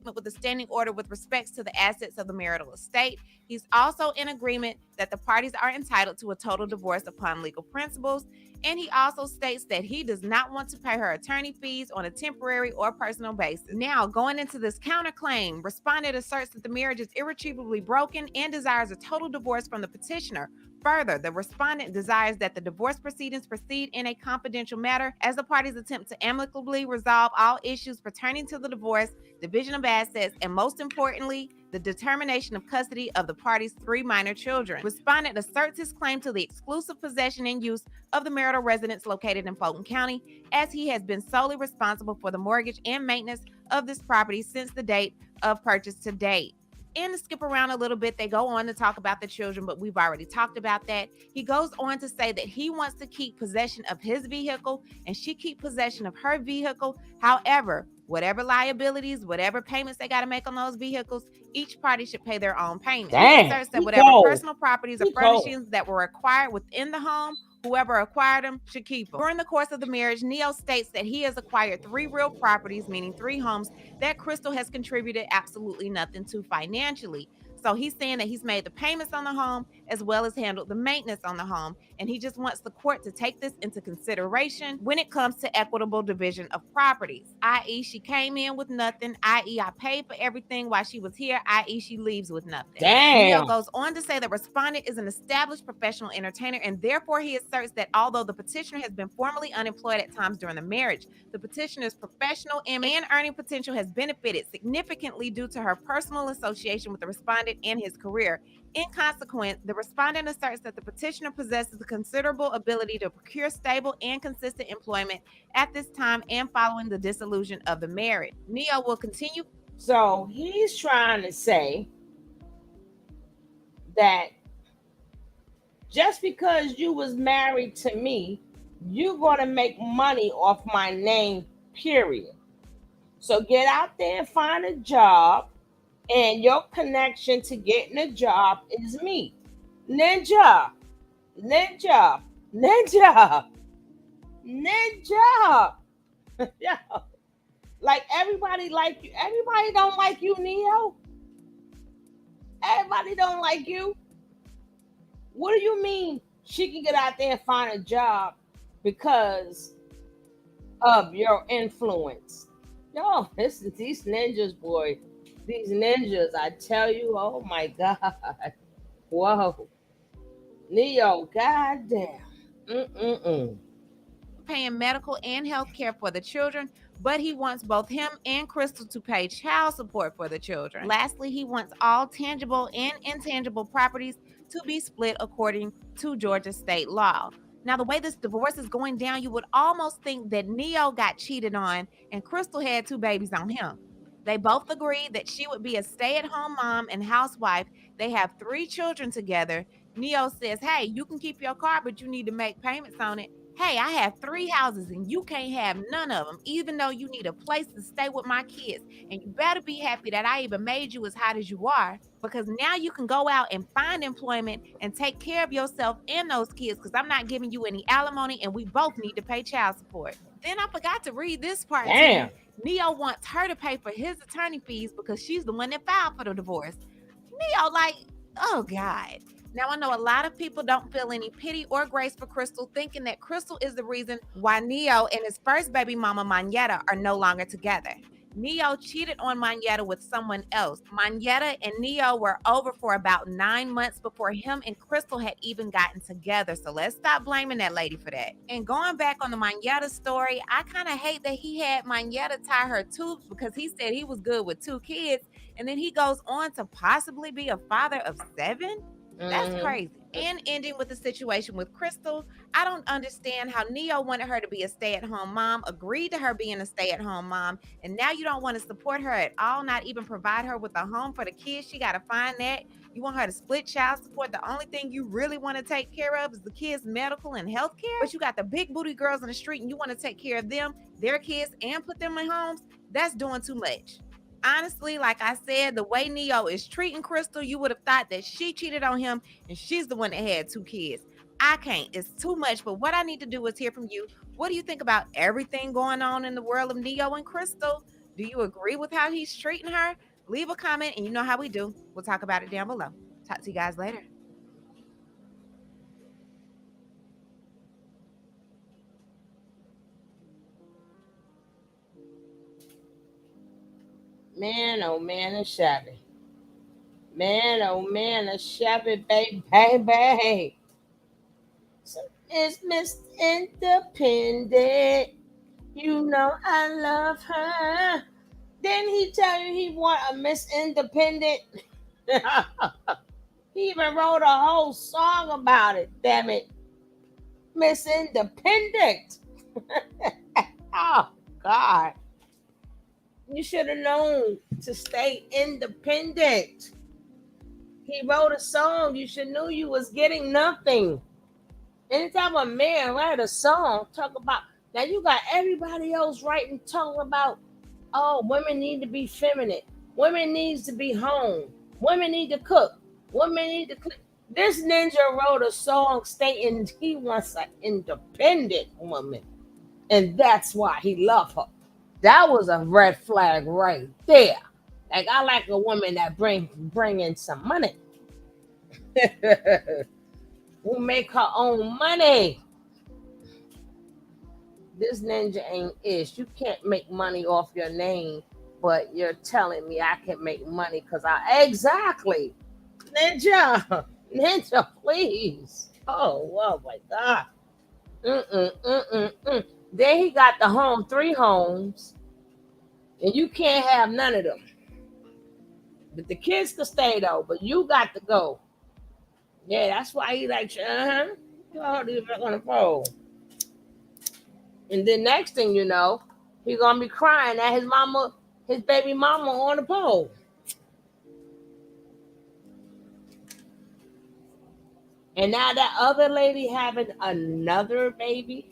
With the standing order with respects to the assets of the marital estate. He's also in agreement that the parties are entitled to a total divorce upon legal principles. And he also states that he does not want to pay her attorney fees on a temporary or personal basis. Now, going into this counterclaim, respondent asserts that the marriage is irretrievably broken and desires a total divorce from the petitioner. Further, the respondent desires that the divorce proceedings proceed in a confidential manner as the parties attempt to amicably resolve all issues pertaining to the divorce, division of assets, and most importantly, the determination of custody of the parties' 3 minor children. Respondent asserts his claim to the exclusive possession and use of the marital residence located in Fulton County, as he has been solely responsible for the mortgage and maintenance of this property since the date of purchase to date. And to skip around a little bit, they go on to talk about the children, but we've already talked about that. He goes on to say that he wants to keep possession of his vehicle and she keep possession of her vehicle. However, whatever liabilities, whatever payments they got to make on those vehicles, each party should pay their own payment. He asserts that whatever personal properties or furnishings that were acquired within the home, whoever acquired them should keep them. During the course of the marriage, Neyo states that he has acquired 3 real properties, meaning 3 homes, that Crystal has contributed absolutely nothing to financially. So he's saying that he's made the payments on the home as well as handled the maintenance on the home. And he just wants the court to take this into consideration when it comes to equitable division of properties, i.e. she came in with nothing, i.e. I paid for everything while she was here, i.e. she leaves with nothing. Damn. Neyo goes on to say that respondent is an established professional entertainer, and therefore he asserts that although the petitioner has been formally unemployed at times during the marriage, the petitioner's professional image and earning potential has benefited significantly due to her personal association with the respondent and his career. In consequence, the respondent asserts that the petitioner possesses a considerable ability to procure stable and consistent employment at this time and following the dissolution of the marriage. Neyo will continue. So he's trying to say that just because you was married to me, you're going to make money off my name, period. So get out there and find a job, and your connection to getting a job is me. Ninja. Yo. Like everybody like you. Everybody don't like you, Neyo. Everybody don't like you. What do you mean she can get out there and find a job because of your influence? Yo, these ninjas, boy. These ninjas, I tell you, oh my God. Whoa. Neyo, goddamn. Paying medical and health care for the children, but he wants both him and Crystal to pay child support for the children. Lastly, he wants all tangible and intangible properties to be split according to Georgia state law. Now, the way this divorce is going down, you would almost think that Neyo got cheated on and Crystal had 2 babies on him. They both agreed that she would be a stay-at-home mom and housewife. They have 3 children together. Neyo says, hey, you can keep your car, but you need to make payments on it. Hey, I have 3 houses and you can't have none of them, even though you need a place to stay with my kids. And you better be happy that I even made you as hot as you are, because now you can go out and find employment and take care of yourself and those kids, because I'm not giving you any alimony and we both need to pay child support. Then I forgot to read this part. Damn. Neyo wants her to pay for his attorney fees because she's the one that filed for the divorce. Neyo like, oh God. Now, I know a lot of people don't feel any pity or grace for Crystal, thinking that Crystal is the reason why Neyo and his first baby mama, Manetta, are no longer together. Neyo cheated on Manetta with someone else. Manetta and Neyo were over for about 9 months before him and Crystal had even gotten together. So let's stop blaming that lady for that. And going back on the Manetta story, I kind of hate that he had Manetta tie her tubes because he said he was good with 2 kids. And then he goes on to possibly be a father of 7? That's crazy. And ending with the situation with Crystal, I don't understand how Neyo wanted her to be a stay-at-home mom, agreed to her being a stay-at-home mom, and now you don't want to support her at all, not even provide her with a home for the kids. She got to find that. You want her to split child support. The only thing you really want to take care of is the kids' medical and health care. But you got the big booty girls in the street and you want to take care of them, their kids, and put them in homes. That's doing too much. Honestly, like I said, the way Neyo is treating Crystal, you would have thought that she cheated on him and she's the one that had 2 kids. I can't. It's too much. But what I need to do is hear from you. What do you think about everything going on in the world of Neyo and Crystal? Do you agree with how he's treating her? Leave a comment, and you know how we do. We'll talk about it down below. Talk to you guys later. Man, oh man, it's shabby. Man, oh man, it's shabby, baby. So it's Miss Independent. You know I love her. Didn't he tell you he want a Miss Independent? He even wrote a whole song about it. Damn it, Miss Independent. Oh God, you should have known to stay independent. He wrote a song. You should know you was getting nothing. Anytime a man write a song, talk about now you got everybody else writing, talking about, oh, women need to be feminine. Women needs to be home. Women need to cook. Women need to clean. This ninja wrote a song stating he wants an independent woman. And that's why he loved her. That was a red flag right there. Like I like a woman that bring in some money. Who make her own money. This ninja ain't ish. You can't make money off your name, but you're telling me I can make money because I exactly. Ninja, please. Oh my God. Then he got the home, 3 homes, and you can't have none of them. But the kids can stay though, but you got to go. Yeah, that's why he like, go these back on the pole. And then next thing you know, he gonna be crying at his baby mama on the pole. And now that other lady having another baby.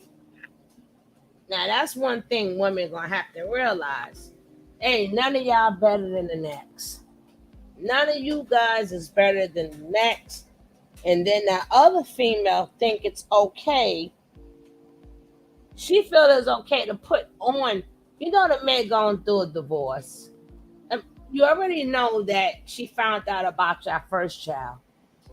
Now that's one thing women gonna have to realize. Ain't none of y'all better than the next. None of you guys is better than the next. And then that other female think it's okay. She feel it's okay to put on. You know the man going through a divorce. You already know that she found out about your first child.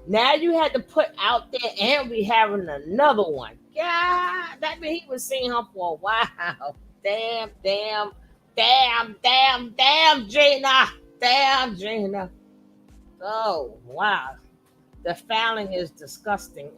Now you had to put out there and we having another one. Yeah, that means he was seeing her for a while. Damn, Gina. Damn, Gina. Oh, wow. The fouling is disgusting.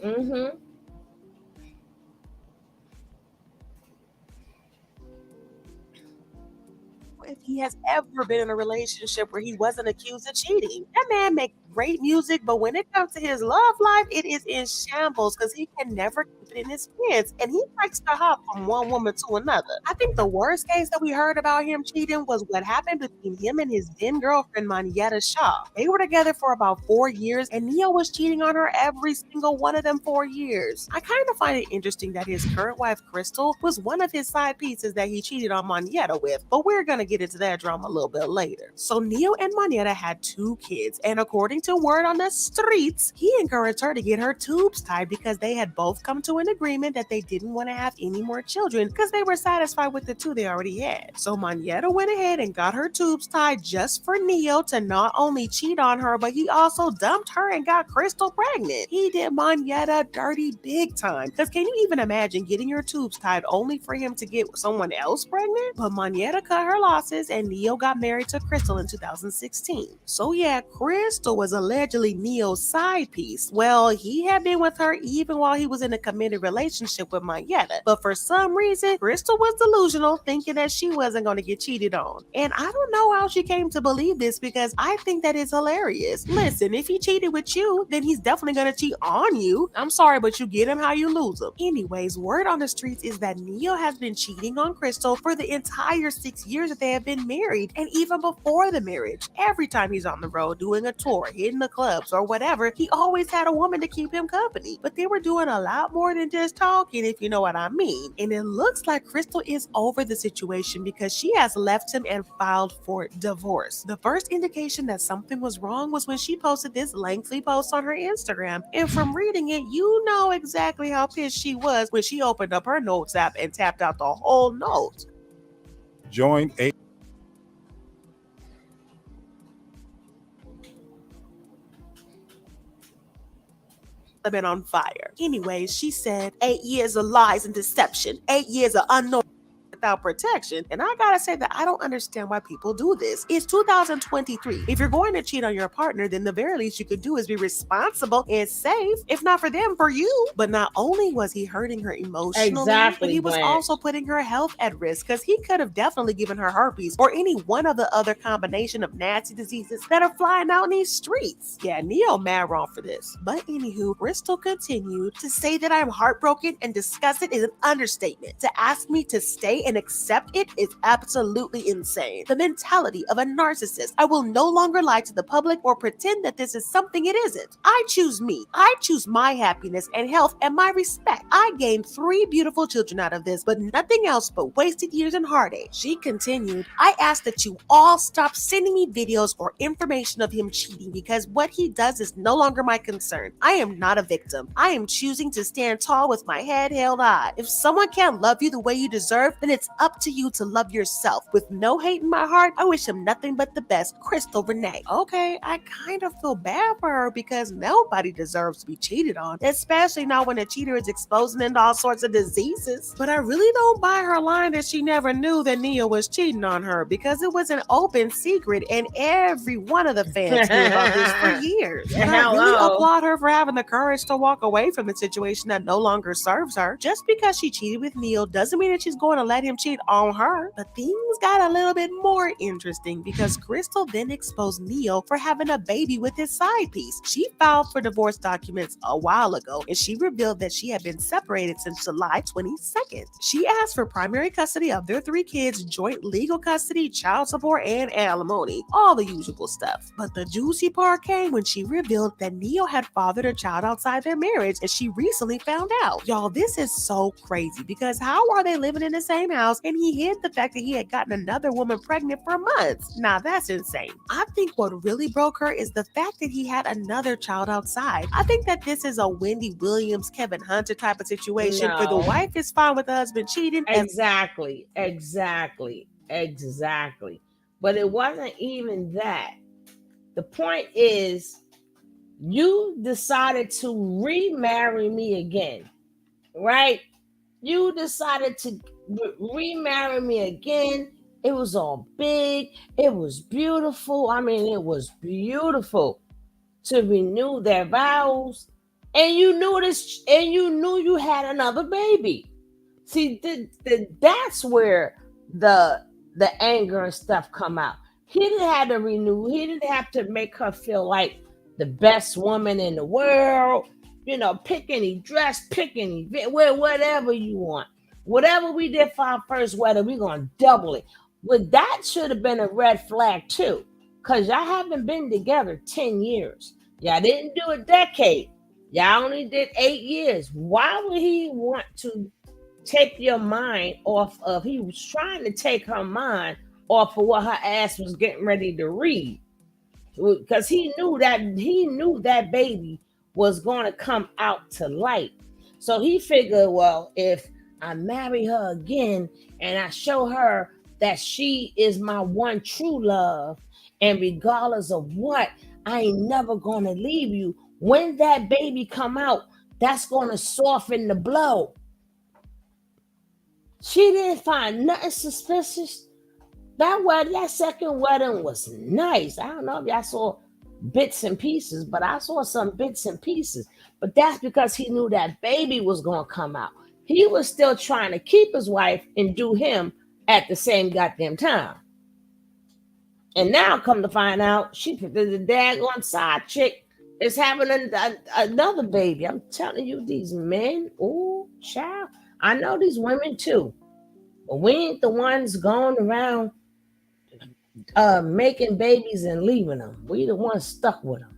If he has ever been in a relationship where he wasn't accused of cheating. That man makes great music, but when it comes to his love life, it is in shambles because he can never keep it in his pants. And he likes to hop from one woman to another. I think the worst case that we heard about him cheating was what happened between him and his then girlfriend, Manietta Shaw. They were together for about 4 years, and Neyo was cheating on her every single one of them 4 years. I kind of find it interesting that his current wife, Crystal, was one of his side pieces that he cheated on Manietta with, but we're going to get into that drama a little bit later. So Neyo and Manietta had 2 kids, and according according to word on the streets, he encouraged her to get her tubes tied because they had both come to an agreement that they didn't want to have any more children because they were satisfied with the two they already had. So Monyetta went ahead and got her tubes tied just for Neyo to not only cheat on her, but he also dumped her and got Crystal pregnant. He did Monyetta dirty big time. Because can you even imagine getting your tubes tied only for him to get someone else pregnant? But Monyetta cut her losses and Neyo got married to Crystal in 2016. So yeah, Crystal was allegedly Neo's side piece. Well, he had been with her even while he was in a committed relationship with Monyetta. But for some reason, Crystal was delusional, thinking that she wasn't going to get cheated on. And I don't know how she came to believe this because I think that is hilarious. Listen, if he cheated with you, then he's definitely going to cheat on you. I'm sorry, but you get him how you lose him. Anyways, word on the streets is that Neyo has been cheating on Crystal for the entire 6 years that they have been married, and even before the marriage. Every time he's on the road doing a tour, hitting the clubs or whatever, he always had a woman to keep him company. But they were doing a lot more than just talking, if you know what I mean. And it looks like Crystal is over the situation because she has left him and filed for divorce. The first indication that something was wrong was when she posted this lengthy post on her Instagram. And from reading it, you know exactly how pissed she was when she opened up her notes app and tapped out the whole note. Join a been on fire. Anyways, she said 8 years of lies and deception, 8 years of unknown without protection. And I gotta say that I don't understand why people do this. It's 2023. If you're going to cheat on your partner, then the very least you could do is be responsible and safe. If not for them, for you. But not only was he hurting her emotionally, but he was also putting her health at risk because he could have definitely given her herpes or any one of the other combination of nasty diseases that are flying out in these streets. Yeah, Neyo mad wrong for this. But anywho, Crystal continued to say that I'm heartbroken and disgusted is an understatement. To ask me to stay and accept it is absolutely insane. The mentality of a narcissist. I will no longer lie to the public or pretend that this is something it isn't. I choose me. I choose my happiness and health and my respect. I gained 3 beautiful children out of this, but nothing else but wasted years and heartache. She continued, I ask that you all stop sending me videos or information of him cheating because what he does is no longer my concern. I am not a victim. I am choosing to stand tall with my head held high. If someone can't love you the way you deserve, then it's up to you to love yourself. With no hate in my heart, I wish him nothing but the best. Crystal Renee. Okay, I kind of feel bad for her because nobody deserves to be cheated on, especially not when a cheater is exposing into all sorts of diseases. But I really don't buy her line that she never knew that Neyo was cheating on her because it was an open secret and every one of the fans knew about this for years. And I really applaud her for having the courage to walk away from the situation that no longer serves her. Just because she cheated with Neyo doesn't mean that she's going to let him cheat on her. But things got a little bit more interesting because Crystal then exposed Neyo for having a baby with his side piece. She filed for divorce documents a while ago and she revealed that she had been separated since July 22nd. She asked for primary custody of their 3 kids, joint legal custody, child support, and alimony. All the usual stuff. But the juicy part came when she revealed that Neyo had fathered a child outside their marriage and she recently found out. Y'all, this is so crazy because how are they living in the same house and he hid the fact that he had gotten another woman pregnant for months? Now that's insane. I think what really broke her is the fact that he had another child outside. I think that this is a Wendy Williams, Kevin Hunter type of situation where the wife is fine with the husband cheating. Exactly. But it wasn't even that. The point is, you decided to remarry me again, right? You decided to remarry me again. It was all big. It was beautiful. I mean, it was beautiful to renew their vows. And you knew this, and you knew you had another baby. See, that's where the anger and stuff come out. He didn't have to renew. He didn't have to make her feel like the best woman in the world. You know, pick any dress, pick any, wear whatever you want. Whatever we did for our first wedding, we're going to double it. Well, that should have been a red flag too, because y'all haven't been together 10 years. Y'all didn't do a decade. Y'all only did 8 years. Why would he want to take your mind off of, he was trying to take her mind off of what her ass was getting ready to read. because he knew that baby was going to come out to light. So he figured, well, if I marry her again and I show her that she is my one true love, and regardless of what, I ain't never going to leave you. When that baby come out, that's going to soften the blow. She didn't find nothing suspicious. That second wedding was nice. I don't know if y'all saw bits and pieces, but I saw some bits and pieces. But that's because he knew that baby was going to come out. He was still trying to keep his wife and do him at the same goddamn time. And now, come to find out, the daggone side chick is having another baby. I'm telling you, these men, oh, child. I know these women too. But we ain't the ones going around making babies and leaving them. We the ones stuck with them.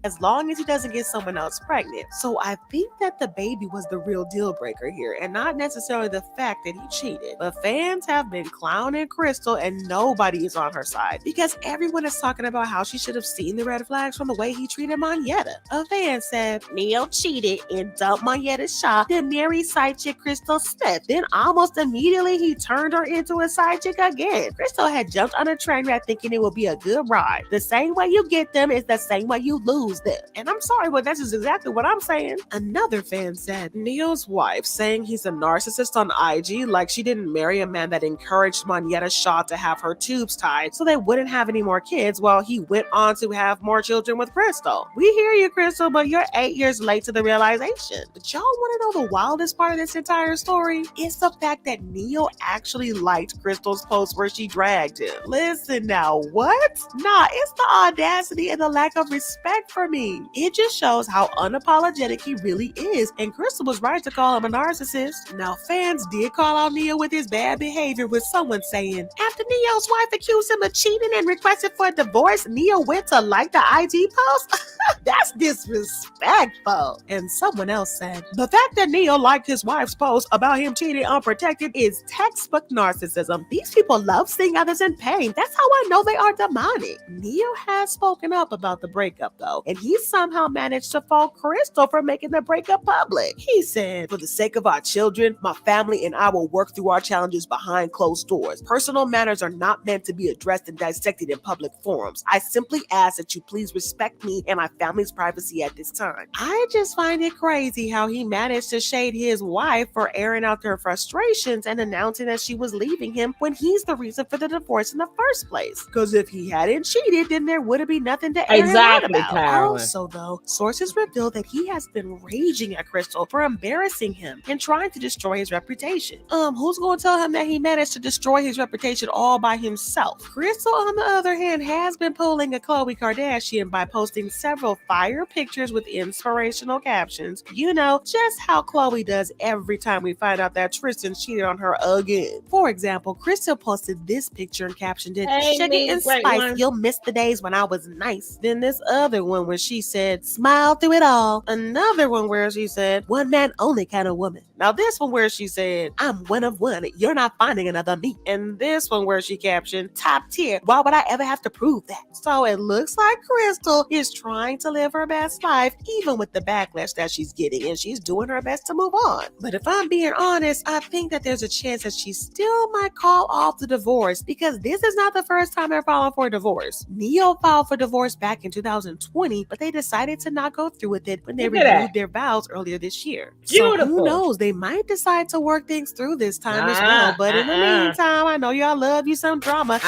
As long as he doesn't get someone else pregnant. So I think that the baby was the real deal breaker here, and not necessarily the fact that he cheated. But fans have been clowning Crystal, and nobody is on her side because everyone is talking about how she should have seen the red flags from the way he treated Monyetta. A fan said Neyo cheated and dumped Monyetta's shop, then married side chick Crystal Smith. Then almost immediately he turned her into a side chick again. Crystal had jumped on a train wreck thinking it would be a good ride. The same way you get them is the same way you lose them. And I'm sorry, but that's just exactly what I'm saying. Another fan said Neo's wife saying he's a narcissist on IG, like she didn't marry a man that encouraged Monyetta Shaw to have her tubes tied so they wouldn't have any more kids, while he went on to have more children with Crystal. We hear you, Crystal, but you're 8 years late to the realization. But y'all want to know the wildest part of this entire story? It's the fact that Neyo actually liked Crystal's post where she dragged him. Listen now, what? Nah, it's the audacity and the lack of respect for me. It just shows how unapologetic he really is, and Crystal was right to call him a narcissist. Now, fans did call out Neyo with his bad behavior, with someone saying, after Neo's wife accused him of cheating and requested for a divorce, Neyo went to like the IG post? That's disrespectful. And someone else said, the fact that Neyo liked his wife's post about him cheating unprotected is textbook narcissism. These people love seeing others in pain. That's how I know they are demonic. Neyo has spoken up about the breakup though, and he somehow managed to fault Crystal for making the breakup public. He said, for the sake of our children, my family and I will work through our challenges behind closed doors. Personal matters are not meant to be addressed and dissected in public forums. I simply ask that you please respect me and my family's privacy at this time. I just find it crazy how he managed to shade his wife for airing out their frustrations and announcing that she was leaving him when he's the reason for the divorce in the first place. Because if he hadn't cheated, then there wouldn't be nothing to air him out about. Carolyn. Also, though, sources reveal that he has been raging at Crystal for embarrassing him and trying to destroy his reputation. Who's going to tell him that he managed to destroy his reputation all by himself? Crystal, on the other hand, has been pulling a Khloe Kardashian by posting several fire pictures with inspirational captions. You know, just how Khloe does every time we find out that Tristan cheated on her again. For example, Crystal posted this picture and captioned it, Hey, sugar me, and great spice, one. you'll miss the days when I was nice. Then this other one where she said, smile through it all. Another one where she said, one man only kind of woman. Now this one where she said, I'm one of one, you're not finding another me. And this one where she captioned, top tier, why would I ever have to prove that? So it looks like Crystal is trying to live her best life, even with the backlash that she's getting, and she's doing her best to move on. But if I'm being honest, I think that there's a chance that she still might call off the divorce, because this is not the first time they're filing for a divorce. Neyo filed for divorce back in 2020, but they decided to not go through with it when they renewed their vows earlier this year. So who knows? They might decide to work things through this time as well. But in the meantime, I know y'all love you some drama.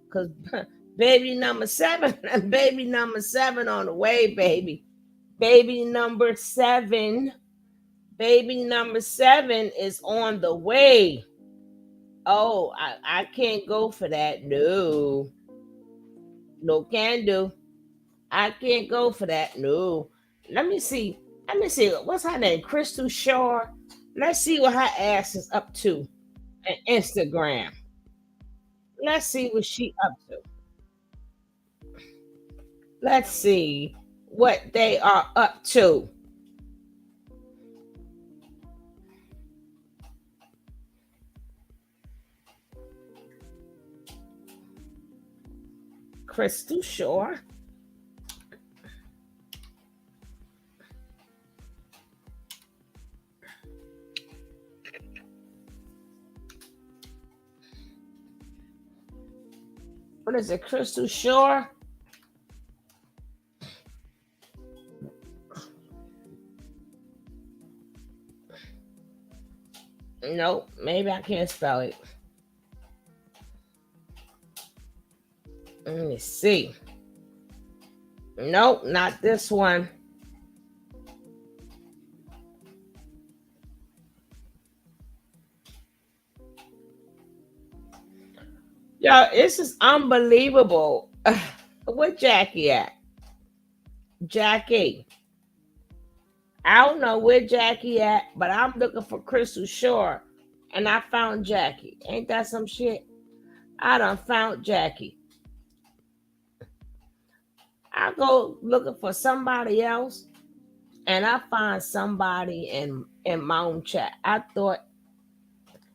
Because baby number 7 on the way, baby. Baby number 7 is on the way. Oh, I can't go for that. No can do. I can't go for that. No. Let me see. What's her name? Crystal Shaw. Let's see what her ass is up to on Instagram. Let's see what she up to. Let's see what they are up to. Crystal Shore. What is it, Crystal Shore? Nope, maybe I can't spell it. Let me see. Nope, not this one. Yo, this is unbelievable. Where Jackie at? Jackie. I don't know where Jackie at, but I'm looking for Crystal Shore, and I found Jackie. Ain't that some shit? I done found Jackie. I go looking for somebody else, and I find somebody in my own chat. I thought,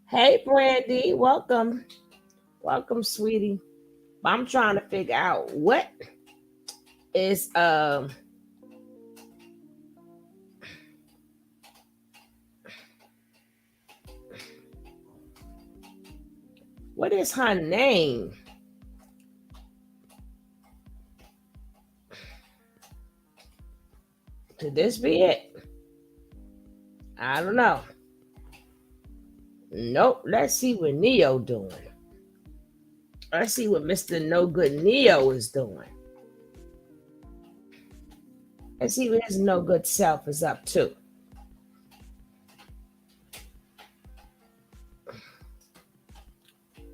hey, Brandy, welcome. Welcome, sweetie. But I'm trying to figure out what is what is her name? Could this be it? I don't know. Nope. Let's see what Neyo doing. Let's see what Mr. No Good Neyo is doing. Let's see what his no good self is up to.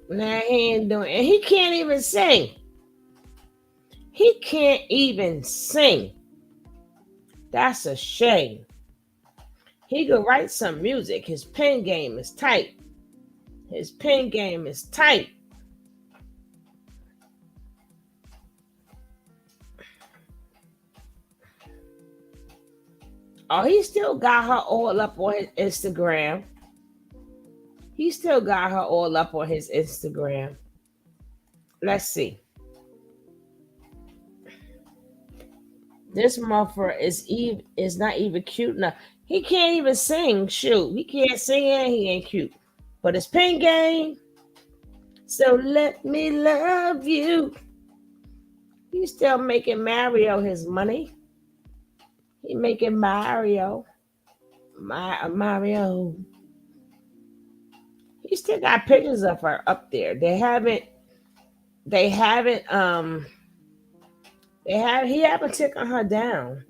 Nah, he ain't doing, and he can't even sing. He can't even sing. That's a shame. He could write some music. His pen game is tight. His pen game is tight. Oh, he still got her all up on his Instagram. He still got her all up on his Instagram. Let's see. This motherfucker is not even cute enough. He can't even sing. Shoot, he can't sing and he ain't cute. But his pen game. So let me love you. He's still making Mario his money. He making Mario. Mario. He still got pictures of her up there. He haven't taken her down.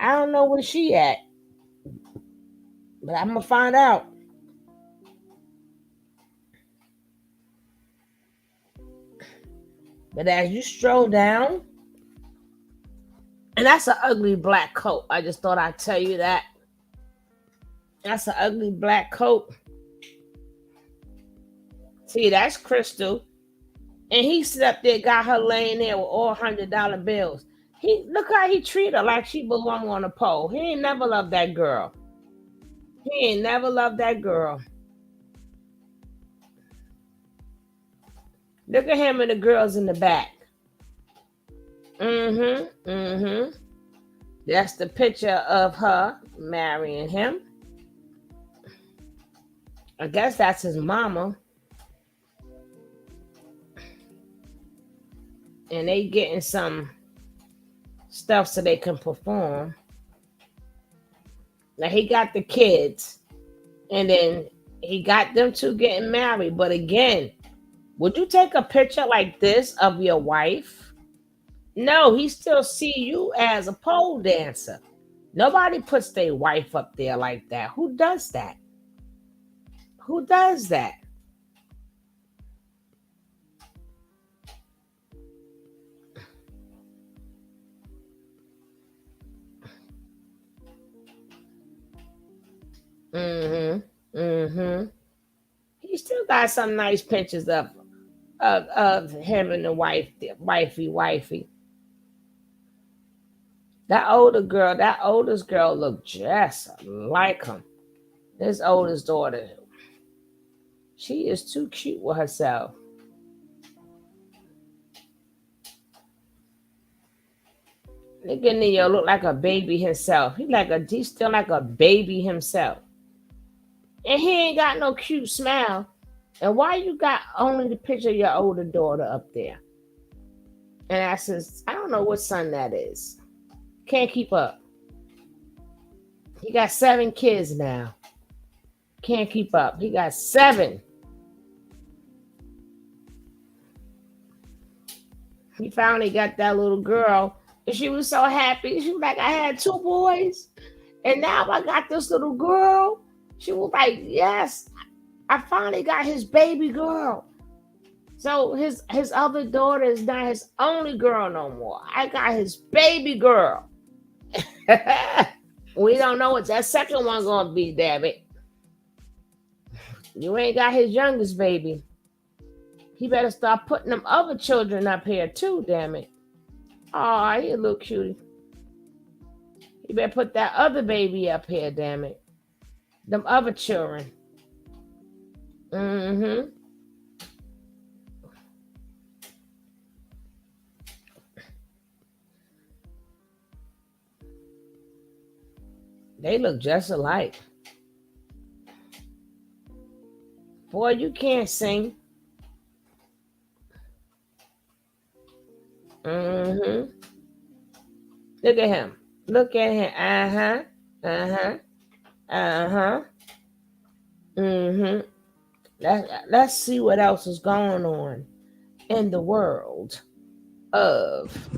I don't know where she at. But I'm gonna find out. But as you stroll down, and that's an ugly black coat. I just thought I'd tell you that. That's an ugly black coat. See, that's Crystal. And he sit up there, got her laying there with all $100 bills. Look how he treat her like she belong on a pole. He ain't never loved that girl. He ain't never loved that girl. Look at him and the girls in the back. That's the picture of her marrying him. I guess that's his mama. And they getting some stuff so they can perform. Now he got the kids, and then he got them two getting married. But again, would you take a picture like this of your wife? No, he still see you as a pole dancer. Nobody puts their wife up there like that. Who does that? Who does that? He still got some nice pictures of him and the wifey. That oldest girl looked just like him. His oldest daughter. She is too cute with herself. Look at Neo, look like a baby himself. He's still like a baby himself. And he ain't got no cute smile. And why you got only the picture of your older daughter up there? And I says, I don't know what son that is. Can't keep up. He got 7 kids now. Can't keep up. He got 7. He finally got that little girl. And she was so happy. She was like, I had 2 boys. And now I got this little girl. She was like, yes, I finally got his baby girl. So his other daughter is not his only girl no more. I got his baby girl. We don't know what that second one gonna be, damn it. You ain't got his youngest baby. He better start putting them other children up here too, damn it. Oh, he a little cutie. You better put that other baby up here, damn it. Them other children. Mm-hmm. They look just alike. Boy, you can't sing. Mm-hmm. Look at him. Look at him. Uh-huh. Uh-huh. Uh-huh. Mm-hmm. Let's see what else is going on in the world of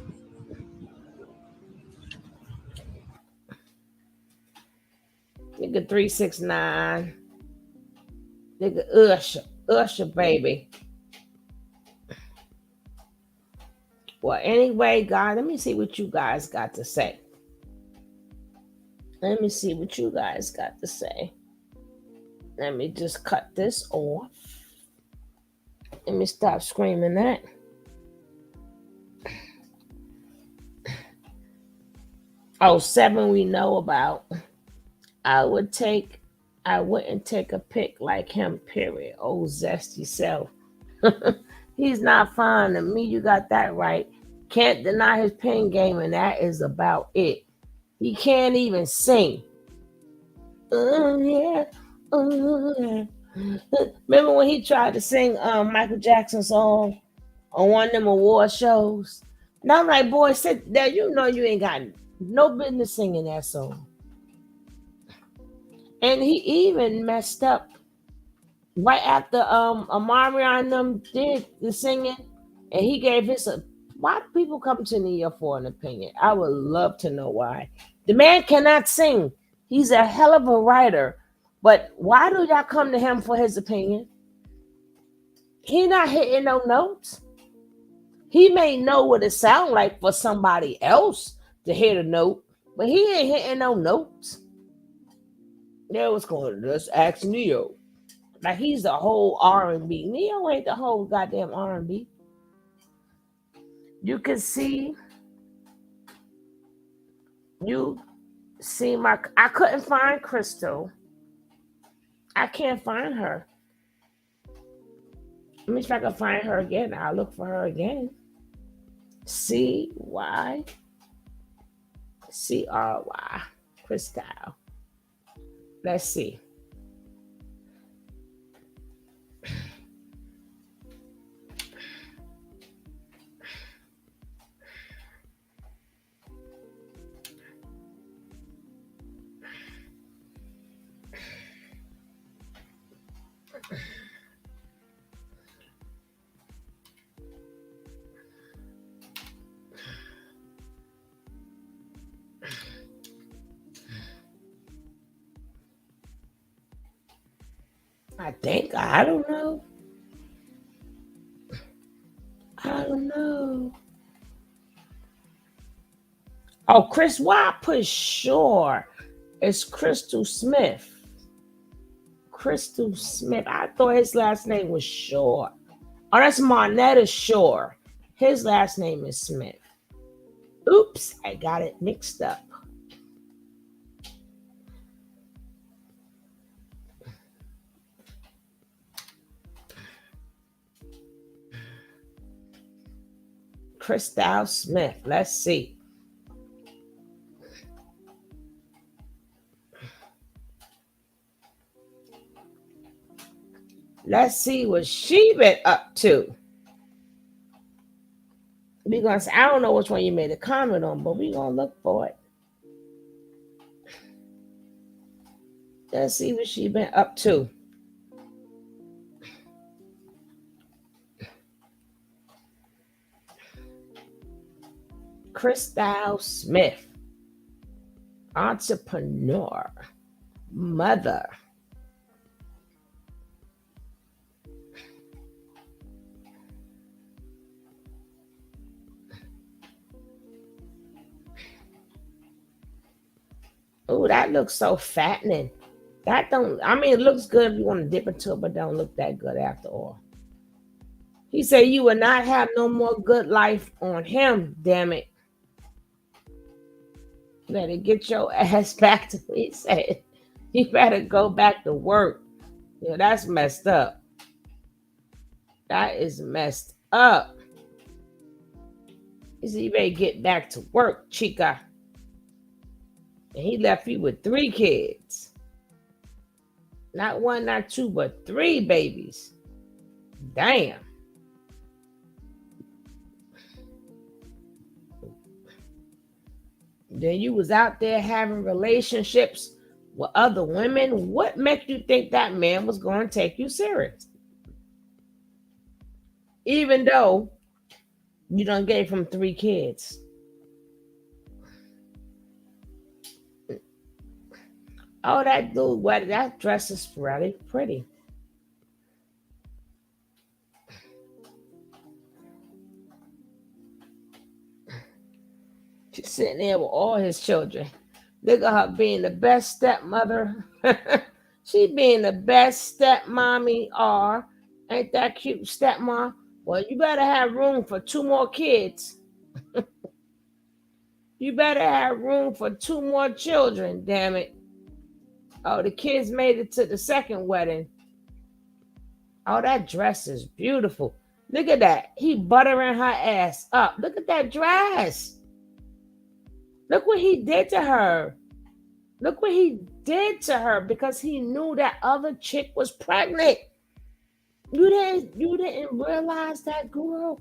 nigga 369. Nigga Usher baby. Well, anyway, guys, let me see what you guys got to say. Let me see what you guys got to say. Let me just cut this off. Let me stop screaming that. Oh, 7 we know about. I wouldn't take a pic like him, period. Oh, zesty self. He's not fine to me. You got that right. Can't deny his pen game, and that is about it. He can't even sing. Yeah. Yeah. Remember when he tried to sing Michael Jackson's song on one of them award shows? And I'm like, boy, sit there. You know you ain't got no business singing that song. And he even messed up right after Amari and them did the singing, and he gave his why do people come to New York for an opinion? I would love to know why. The man cannot sing. He's a hell of a writer. But why do y'all come to him for his opinion? He not hitting no notes. He may know what it sounds like for somebody else to hit a note, but he ain't hitting no notes. Yeah, what's going on? Let's ask Neyo. Like he's the whole R&B. Neo ain't the whole goddamn R&B. You can see. You see I couldn't find Crystal. I can't find her. Let me see if I can find her again. I'll look for her again. C-Y. C-R-Y. Crystal. Let's see. I don't know. I don't know. Oh, Chris, why I put Shore? It's Crystal Smith. Crystal Smith. I thought his last name was Shore. Oh, that's Marnetta Shore. His last name is Smith. Oops, I got it mixed up. Crystal Smith. Let's see. Let's see what she been up to. Because I don't know which one you made a comment on, but we gonna look for it. Let's see what she been up to. Crystal Smith, entrepreneur, mother. Oh, that looks so fattening. That don't, I mean, it looks good if you want to dip into it, but don't look that good after all. He said you will not have no more good life on him, damn it. You better get your ass back to, he said, you better go back to work. Yeah, that's messed up. That is messed up. He said you better get back to work, chica. And he left you with 3 kids. Not 1, not 2, but 3 babies. Damn. Then you was out there having relationships with other women. What makes you think that man was going to take you serious? Even though you done gave him 3 kids. Oh, that dude, what, that dress is really pretty. She's sitting there with all his children. Look at her being the best stepmother. She being the best stepmommy are. Ain't that cute, stepmom? Well, you better have room for 2 more kids. You better have room for 2 more children, damn it. Oh, the kids made it to the 2nd wedding. Oh, that dress is beautiful. Look at that. He buttering her ass up. Look at that dress. Look what he did to her. Look what he did to her because he knew that other chick was pregnant. You didn't realize that, girl?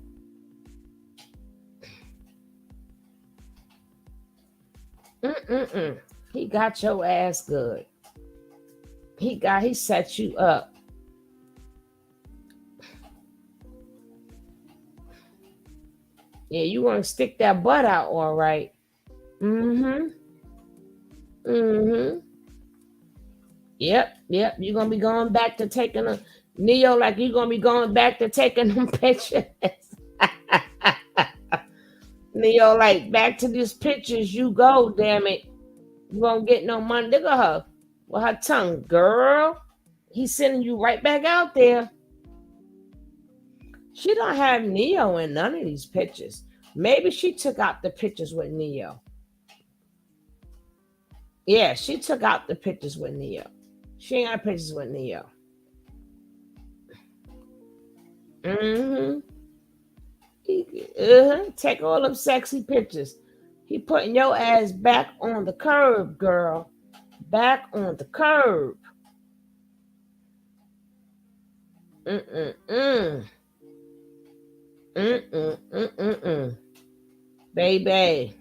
He got your ass good. He set you up. Yeah, you want to stick that butt out, all right. Yep. You're gonna be going back to taking a Neyo, like you're gonna be going back to taking them pictures. Neyo, like back to these pictures you go, damn it. You won't get no money. Look at her with her tongue, girl. He's sending you right back out there. She don't have Neyo in none of these pictures. Maybe she took out the pictures with Neyo. Yeah, she took out the pictures with Neyo. She ain't got pictures with Neyo. Take all them sexy pictures. He putting your ass back on the curb, girl. Back on the curb. Baby.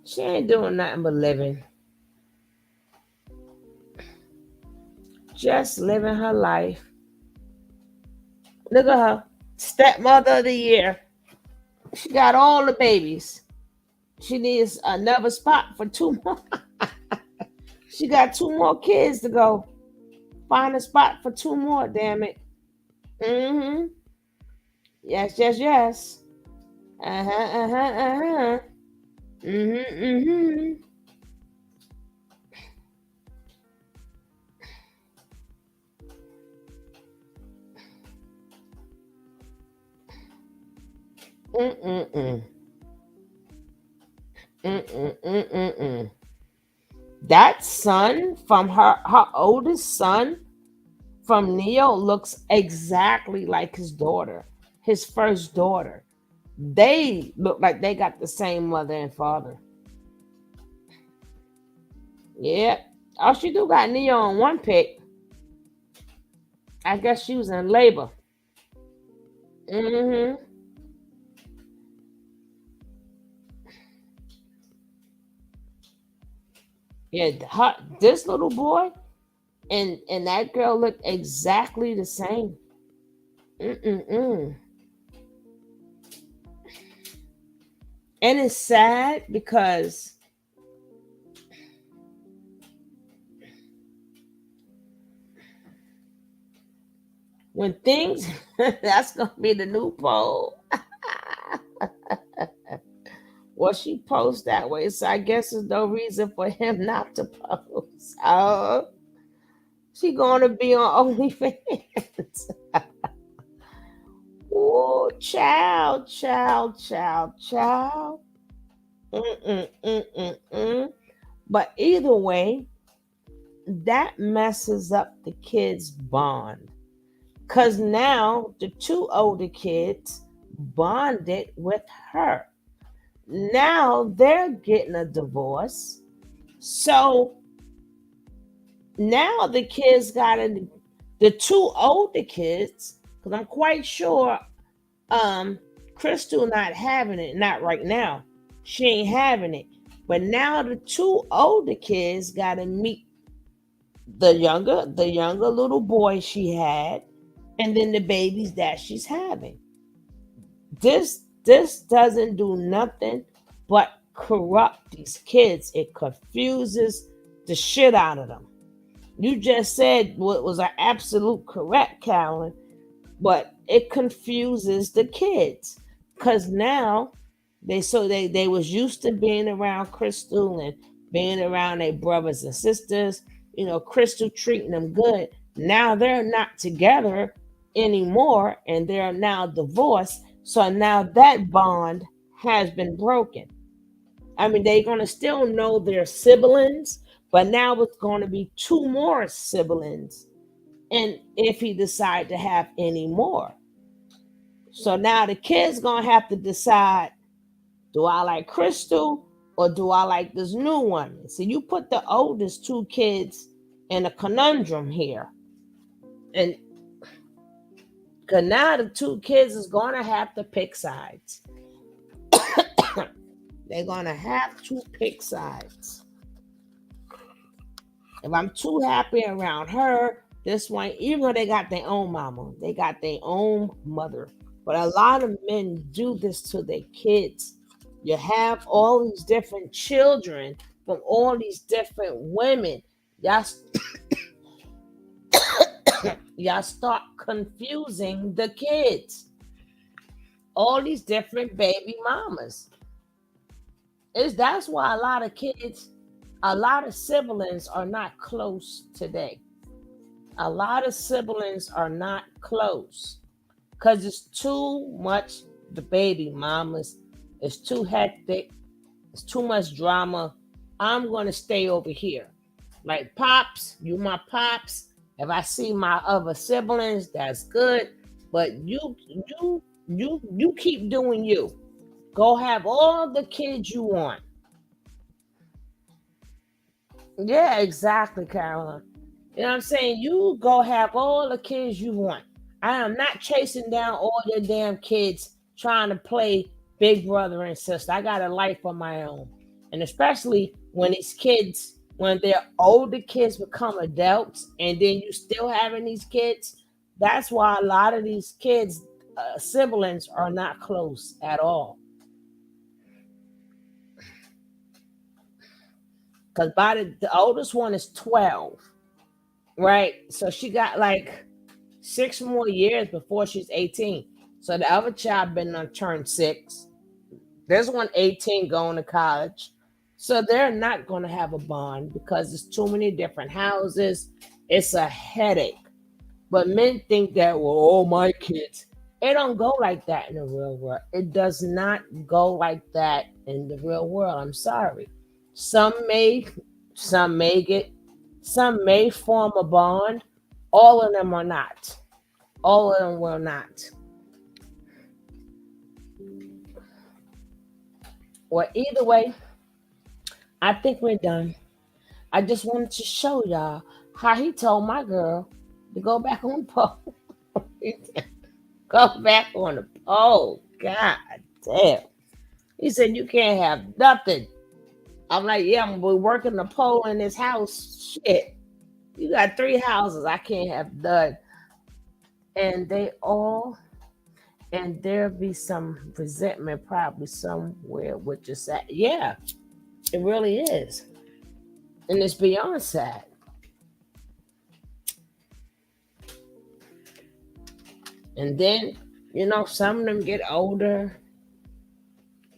She ain't doing nothing but living. Just living her life. Look at her. Stepmother of the year. She got all the babies. She needs another spot for 2 more. She got 2 more kids to go. Find a spot for 2 more, damn it. Yes. That son from her oldest son from Neyo looks exactly like his daughter, his first daughter. They look like they got the same mother and father. Yeah. Oh, she do got Neyo on one pic. I guess she was in labor. Hmm. Yeah, this little boy and that girl looked exactly the same. Mm-mm-mm. And it's sad because when things that's gonna be the new poll. Well, she posts that way, so I guess there's no reason for him not to post. Oh, she gonna be on OnlyFans. Oh, child, child, child, child. Mm-mm-mm-mm-mm. But either way, that messes up the kids' bond. Because now the two older kids bonded with her. Now they're getting a divorce. So now the kids the two older kids, because I'm quite sure Crystal not having it, not right now. She ain't having it. But now the two older kids gotta meet the younger little boy she had, and then the babies that she's having. This doesn't do nothing but corrupt these kids. It confuses the shit out of them. You just said what was an absolute correct, Carolyn, but it confuses the kids because now they was used to being around Crystal and being around their brothers and sisters. Crystal treating them good. Now they're not together anymore, and they're now divorced. So now that bond has been broken. I mean, they're gonna still know their siblings, but now it's going to be two more siblings, and if he decide to have any more. So now the kid's gonna have to decide: do I like Crystal or do I like this new one? So you put the oldest two kids in a conundrum here, and because now the two kids is gonna have to pick sides. They're gonna have to pick sides. If I'm too happy around her, this one, even though they got their own mama, they got their own mother. But a lot of men do this to their kids. You have all these different children from all these different women. Y'all, y'all start confusing the kids. All these different baby mamas. That's why a lot of kids, a lot of siblings are not close today. A lot of siblings are not close because it's too much. The baby mamas, it's too hectic. It's too much drama. I'm gonna stay over here. Like pops, you my pops. If I see my other siblings, that's good. But you keep doing you. Go have all the kids you want. Yeah, exactly, Carolyn. You know what I'm saying? You go have all the kids you want. I am not chasing down all your damn kids trying to play big brother and sister. I got a life of my own. And especially when these kids, when their older kids become adults and then you still having these kids, that's why a lot of these kids, siblings, are not close at all. Because the oldest one is 12, right? So she got like 6 more years before she's 18. So the other child been on turn 6. There's one 18 going to college. So they're not going to have a bond because there's too many different houses. It's a headache. But men think that, well, oh, my kids. It don't go like that in the real world. It does not go like that in the real world. I'm sorry. Some may, some may get, some may form a bond. All of them are not. All of them will not. Well, either way, I think we're done. I just wanted to show y'all how he told my girl You go back on the pole. Go back on the pole. God damn. He said you can't have nothing. I'm like, yeah, I'm gonna be working the pole in this house. Shit. You got 3 houses. I can't have none. And they all, and there'll be some resentment probably somewhere with just that. Yeah, it really is. And it's beyond sad. And then, some of them get older.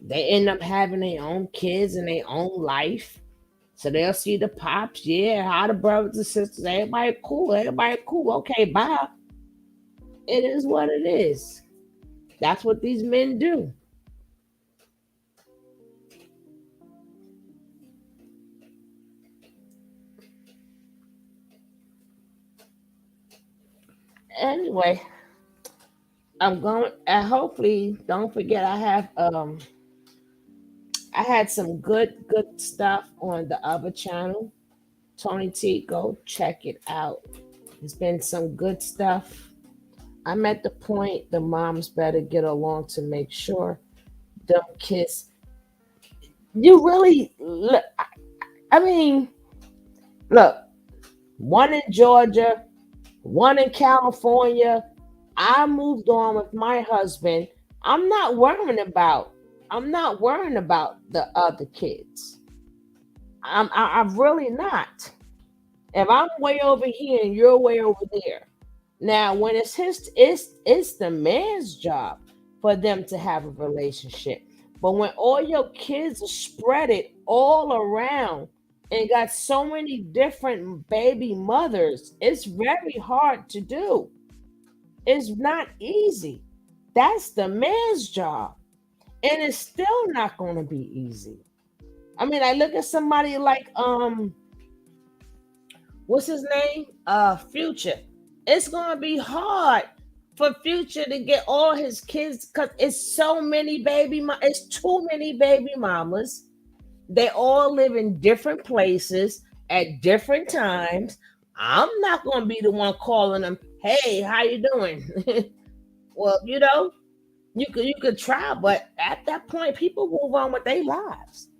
They end up having their own kids and their own life. So they'll see the pops, yeah, how the brothers and sisters, everybody cool, okay, bye. It is what it is. That's what these men do. Anyway, I'm going, and hopefully, don't forget, I had some good stuff on the other channel, Tony T. Go check it out. There's been some good stuff. I'm at the point the moms better get along to make sure them kids. You really, look, I mean, look, one in Georgia, one in California. I moved on with my husband. I'm not worrying about the other kids. I'm really not. If I'm way over here and you're way over there. Now, when it's the man's job for them to have a relationship. But when all your kids are spread it all around and got so many different baby mothers, it's very hard to do. It's not easy. That's the man's job. And it's still not going to be easy. I mean, I look at somebody like what's his name? Future. It's gonna be hard for Future to get all his kids because it's so many it's too many baby mamas. They all live in different places at different times. I'm not gonna be the one calling them, hey, how you doing? Well, you could try, but at that point, people move on with their lives.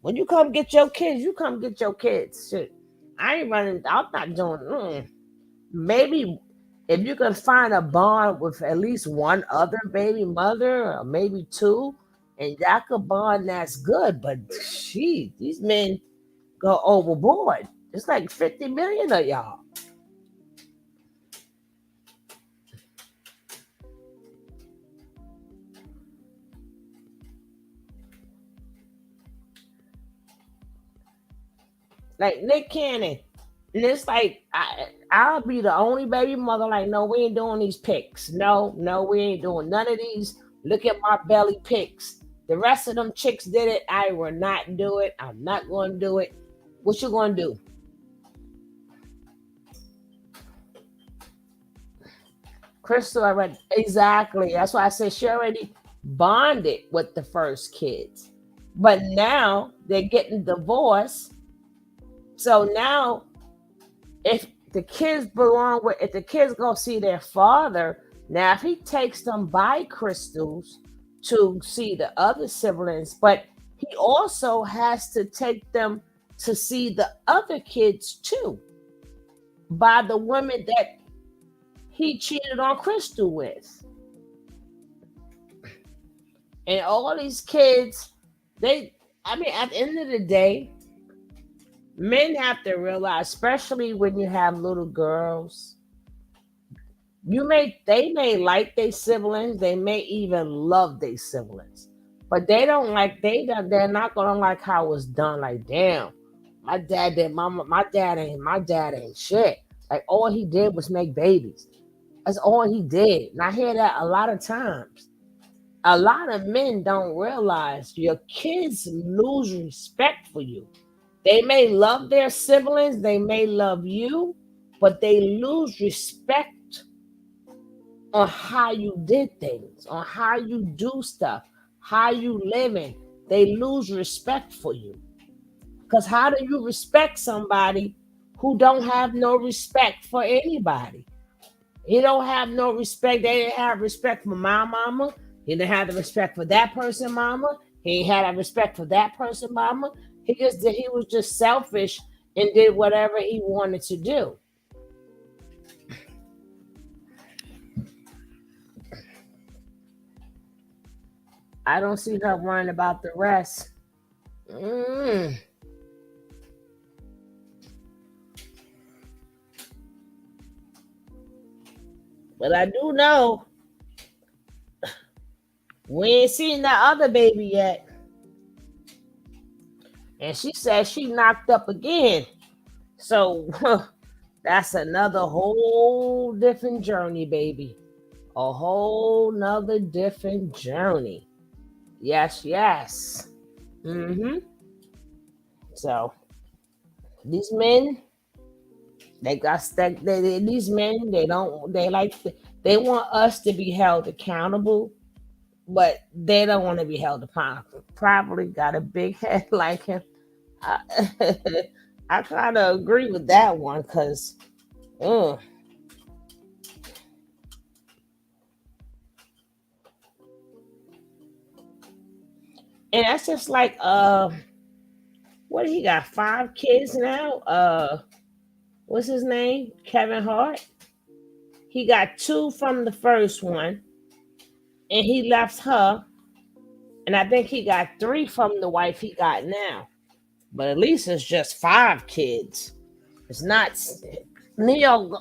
When you come get your kids, you come get your kids. Shit. I ain't running, I'm not doing maybe if you can find a bond with at least one other baby mother or maybe two, and y'all could bond, that's good. But these men go overboard. It's like 50 million of y'all. Like Nick Cannon. And it's like I'll be the only baby mother. Like, no, we ain't doing these pics. No, we ain't doing none of these. Look at my belly pics. The rest of them chicks did it. I will not do it. I'm not going to do it. What you going to do? Crystal already, exactly. That's why I said she already bonded with the first kids. But now they're getting divorced. So now, if the kids go see their father, now if he takes them by Crystals to see the other siblings, but he also has to take them to see the other kids too, by the women that he cheated on Crystal with. And all these kids, at the end of the day, men have to realize, especially when you have little girls, they may like their siblings, they may even love their siblings, but they're not gonna like how it's done. Like, damn, my dad ain't shit. Like, all he did was make babies. That's all he did. And I hear that a lot of times. A lot of men don't realize your kids lose respect for you. They may love their siblings, they may love you, but they lose respect on how you did things, on how you do stuff, how you living. They lose respect for you. Because how do you respect somebody who don't have no respect for anybody. He don't have no respect. They didn't have respect for my mama. He didn't have the respect for that person, mama. He ain't had a respect for that person, mama. He was just selfish and did whatever he wanted to do. I don't see her worrying about the rest. But I do know we ain't seen that other baby yet. And she said she knocked up again. So that's another whole different journey, baby. A whole nother different journey. Yes, yes. So these men, they got stuck. These men, they want us to be held accountable, but they don't want to be held accountable. Probably got a big head like him. I kind of agree with that one because, and that's just like what he got 5 kids now. What's his name? Kevin Hart. He got 2 from the first one, and he left her, and I think he got 3 from the wife he got now. But at least it's just 5 kids. It's not Neyo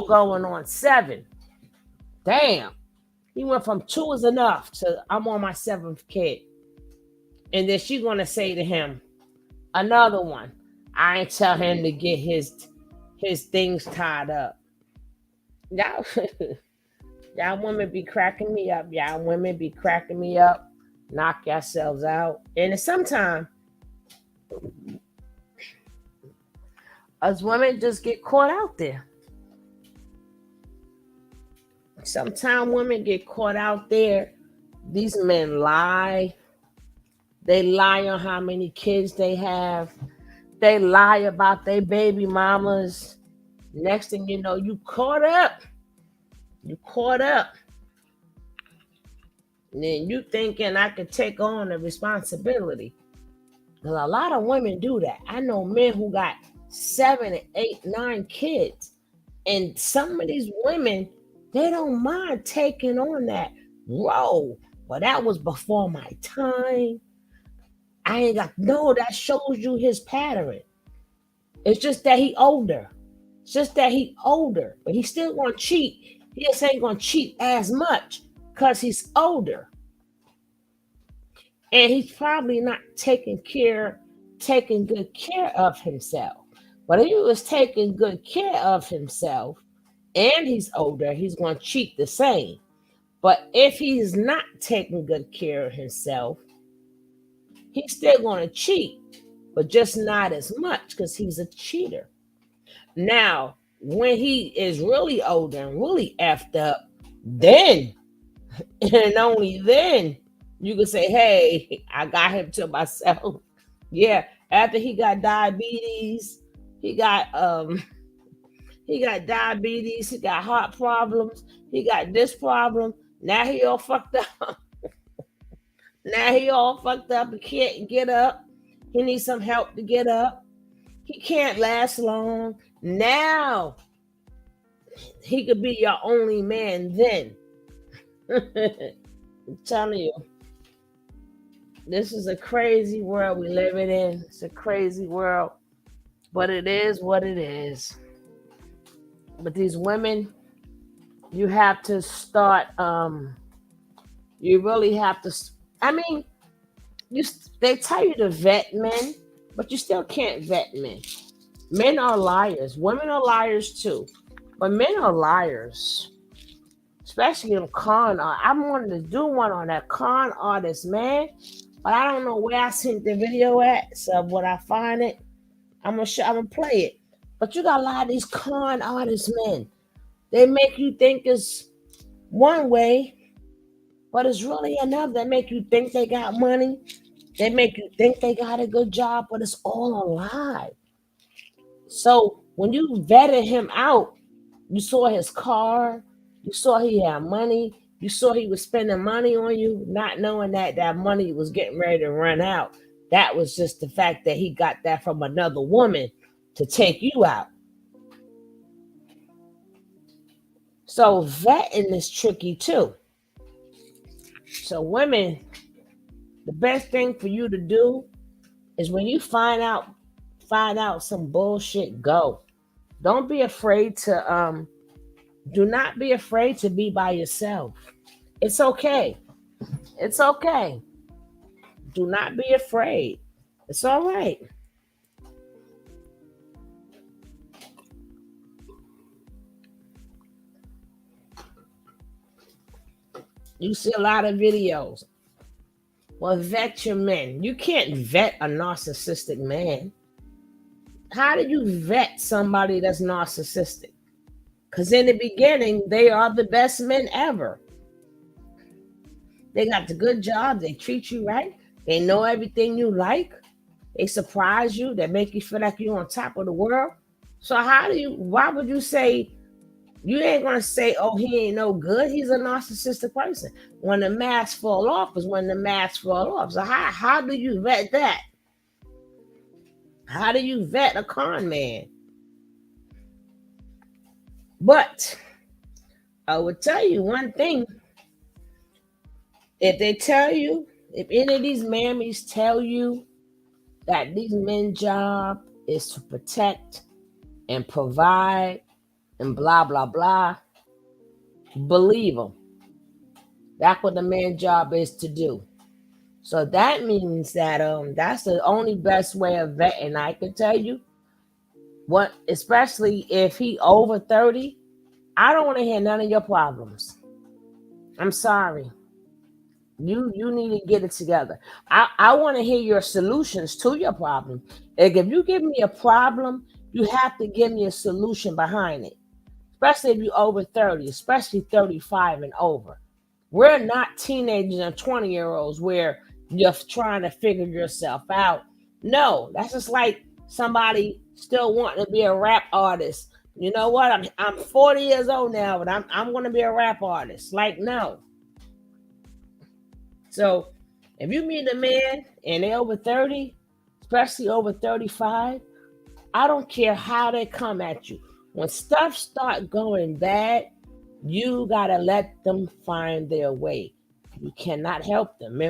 going on 7. Damn. He went from 2 is enough to I'm on my 7th kid. And then she gonna say to him, another one. I ain't tell him to get his things tied up. Y'all, y'all women be cracking me up. Y'all women be cracking me up. Knock yourselves out. And sometimes us women just get caught out there. Sometimes women get caught out there. These men lie. They lie on how many kids they have. They lie about their baby mamas. Next thing you know, you caught up. You caught up. And then you thinking I could take on the responsibility. Because a lot of women do that. I know men who got 7, 8, 9 kids. And some of these women, they don't mind taking on that role. But that was before my time. I ain't got, no, that shows you his pattern. It's just that he older. It's just that he older. But he's still going to cheat. He just ain't going to cheat as much because he's older. And he's probably not taking good care of himself. But if he was taking good care of himself and he's older, he's going to cheat the same. But if he's not taking good care of himself, he's still going to cheat, but just not as much because he's a cheater. Now, when he is really older and really effed up, then, and only then, you can say, hey, I got him to myself. Yeah, after he got diabetes, he got diabetes, he got heart problems, he got this problem. Now he all fucked up. Now he all fucked up. He can't get up. He needs some help to get up. He can't last long. Now he could be your only man then. I'm telling you. This is a crazy world we living in. It's a crazy world. But it is what it is. But these women, you have to start, you really have to, I mean, they tell you to vet men, but you still can't vet men. Men are liars. Women are liars too. But men are liars. Especially in con art. I wanted to do one on that con artist, man. But I don't know where I sent the video at. So when I find it, I'm gonna play it. But you got a lot of these con artist men. They make you think it's one way, but it's really another. They make you think they got money. They make you think they got a good job, but it's all a lie. So when you vetted him out, you saw his car, you saw he had money, you saw he was spending money on you, not knowing that that money was getting ready to run out. That was just the fact that he got that from another woman to take you out. So vetting is tricky too. So women, the best thing for you to do is when you find out some bullshit, go. Don't be afraid to do not be afraid to be by yourself. It's okay. It's okay. Do not be afraid. It's all right. You see a lot of videos. Well, vet your men. You can't vet a narcissistic man. How do you vet somebody that's narcissistic? Because in the beginning, they are the best men ever. They got the good job. They treat you right. They know everything you like. They surprise you. They make you feel like you're on top of the world. So why would you say, you ain't going to say, oh, he ain't no good. He's a narcissistic person. When the mask fall off is when the mask fall off. So how do you vet that? How do you vet a con man? But I would tell you one thing. If any of these mammies tell you that these men's job is to protect and provide and blah, blah, blah, believe them. That's what the man's job is to do. So that means that that's the only best way of vetting I can tell you. What, especially if he over 30, I don't want to hear none of your problems. I'm sorry. You need to get it together. I want to hear your solutions to your problem. Like if you give me a problem, you have to give me a solution behind it. Especially if you're over 30, especially 35 and over. We're not teenagers and 20-year-olds where you're trying to figure yourself out. No, that's just like somebody still wanting to be a rap artist. You know what? I'm 40 years old now, but I'm going to be a rap artist. Like, no. So if you meet a man and they're over 30, especially over 35, I don't care how they come at you. When stuff start going bad, you got to let them find their way. You cannot help them.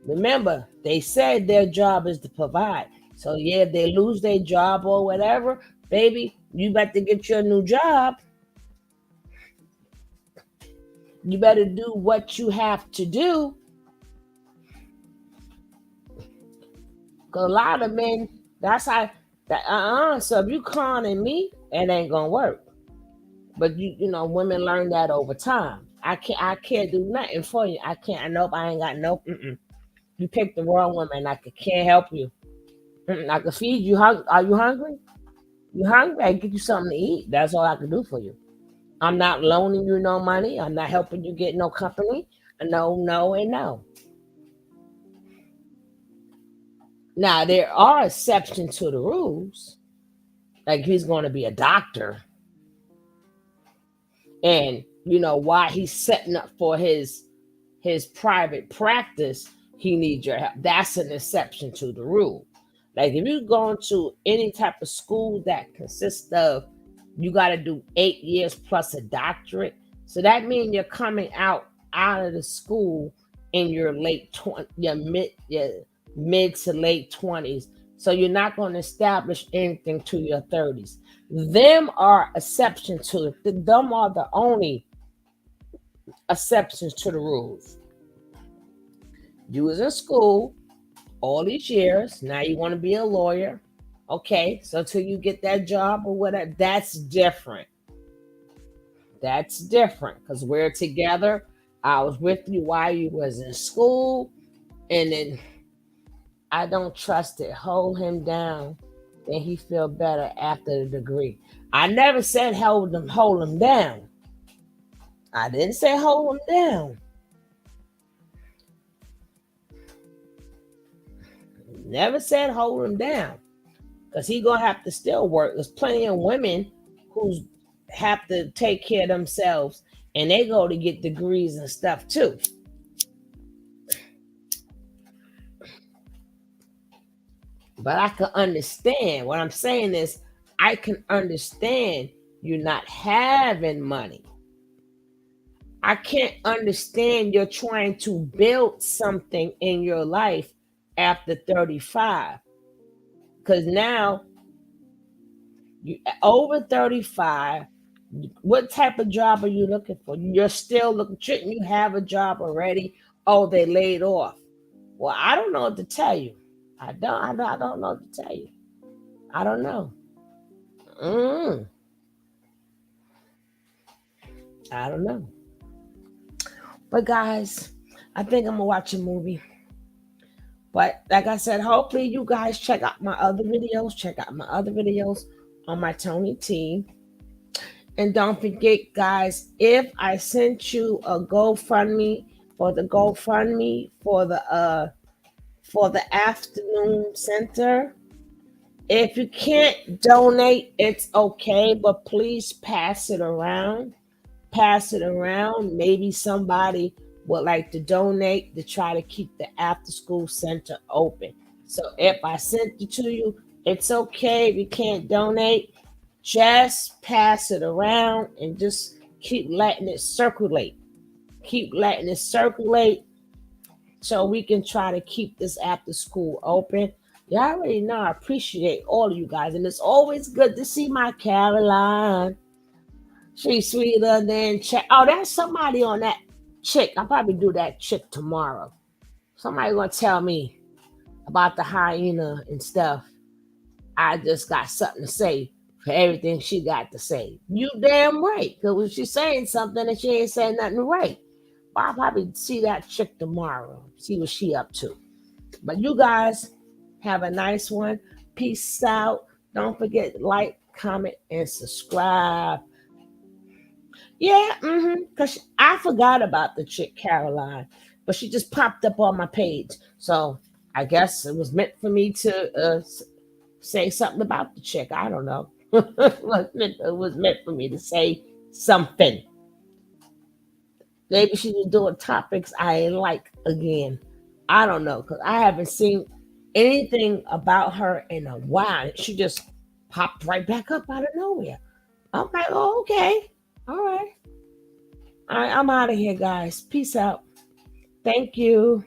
Remember, they said their job is to provide. So yeah, if they lose their job or whatever, baby, you better get your new job. You better do what you have to do. Because a lot of men, that's how, so if you conning me, it ain't going to work. But you know, women learn that over time. I can't do nothing for you. I ain't got no. You picked the wrong woman. I can't help you. I can feed you. Are you hungry? You hungry? I can get you something to eat. That's all I can do for you. I'm not loaning you no money. I'm not helping you get no company. No, and no. Now there are exceptions to the rules. Like he's going to be a doctor. And you know why he's setting up for his private practice, he needs your help. That's an exception to the rule. Like if you're going to any type of school that consists of, you got to do 8 years plus a doctorate. So that means you're coming out of the school in your mid to late 20s. So you're not going to establish anything to your 30s. Them are exceptions to it. Them are the only exceptions to the rules. You was in school all these years. Now you want to be a lawyer. Okay, so till you get that job or whatever, that's different. That's different because we're together. I was with you while you was in school, and then I don't trust it. Hold him down, then he feel better after the degree. I never said hold him down. I didn't say hold him down. Never said hold him down. because he gonna have to still work. There's plenty of women who have to take care of themselves, and they go to get degrees and stuff too. But I can understand. What I'm saying is, I can understand you not having money. I can't understand you're trying to build something in your life after 35. Because now, you over 35, what type of job are you looking for? You're still looking, shouldn't you have a job already? Oh, they laid off. Well, I don't know what to tell you. I don't know what to tell you. I don't know. I don't know. But guys, I think I'm gonna watch a movie. But like I said, hopefully you guys check out my other videos. Check out my other videos on my Tony team. And don't forget, guys, if I sent you a GoFundMe for the afternoon center, if you can't donate, it's okay, but please pass it around. Pass it around. Maybe somebody would like to donate to try to keep the after school center open. So if I sent it to you, it's okay if you can't donate. Just pass it around and just keep letting it circulate. Keep letting it circulate so we can try to keep this after school open. You already know I appreciate all of you guys, and it's always good to see my Caroline. She's sweeter than chick. Oh, that's somebody on that chick. I'll probably do that chick tomorrow. Somebody gonna tell me about the hyena and stuff. I just got something to say for everything she got to say. You damn right. Because when she's saying something and she ain't saying nothing right. But I'll probably see that chick tomorrow. See what she up to. But you guys have a nice one. Peace out. Don't forget like, comment, and subscribe. Yeah, because I forgot about the chick Caroline, but she just popped up on my page. So I guess it was meant for me to say something about the chick. I don't know. It was meant for me to say something. Maybe she was doing topics I like again. I don't know, because I haven't seen anything about her in a while. She just popped right back up out of nowhere. I'm like, oh, okay. All right. I'm out of here, guys. Peace out. Thank you.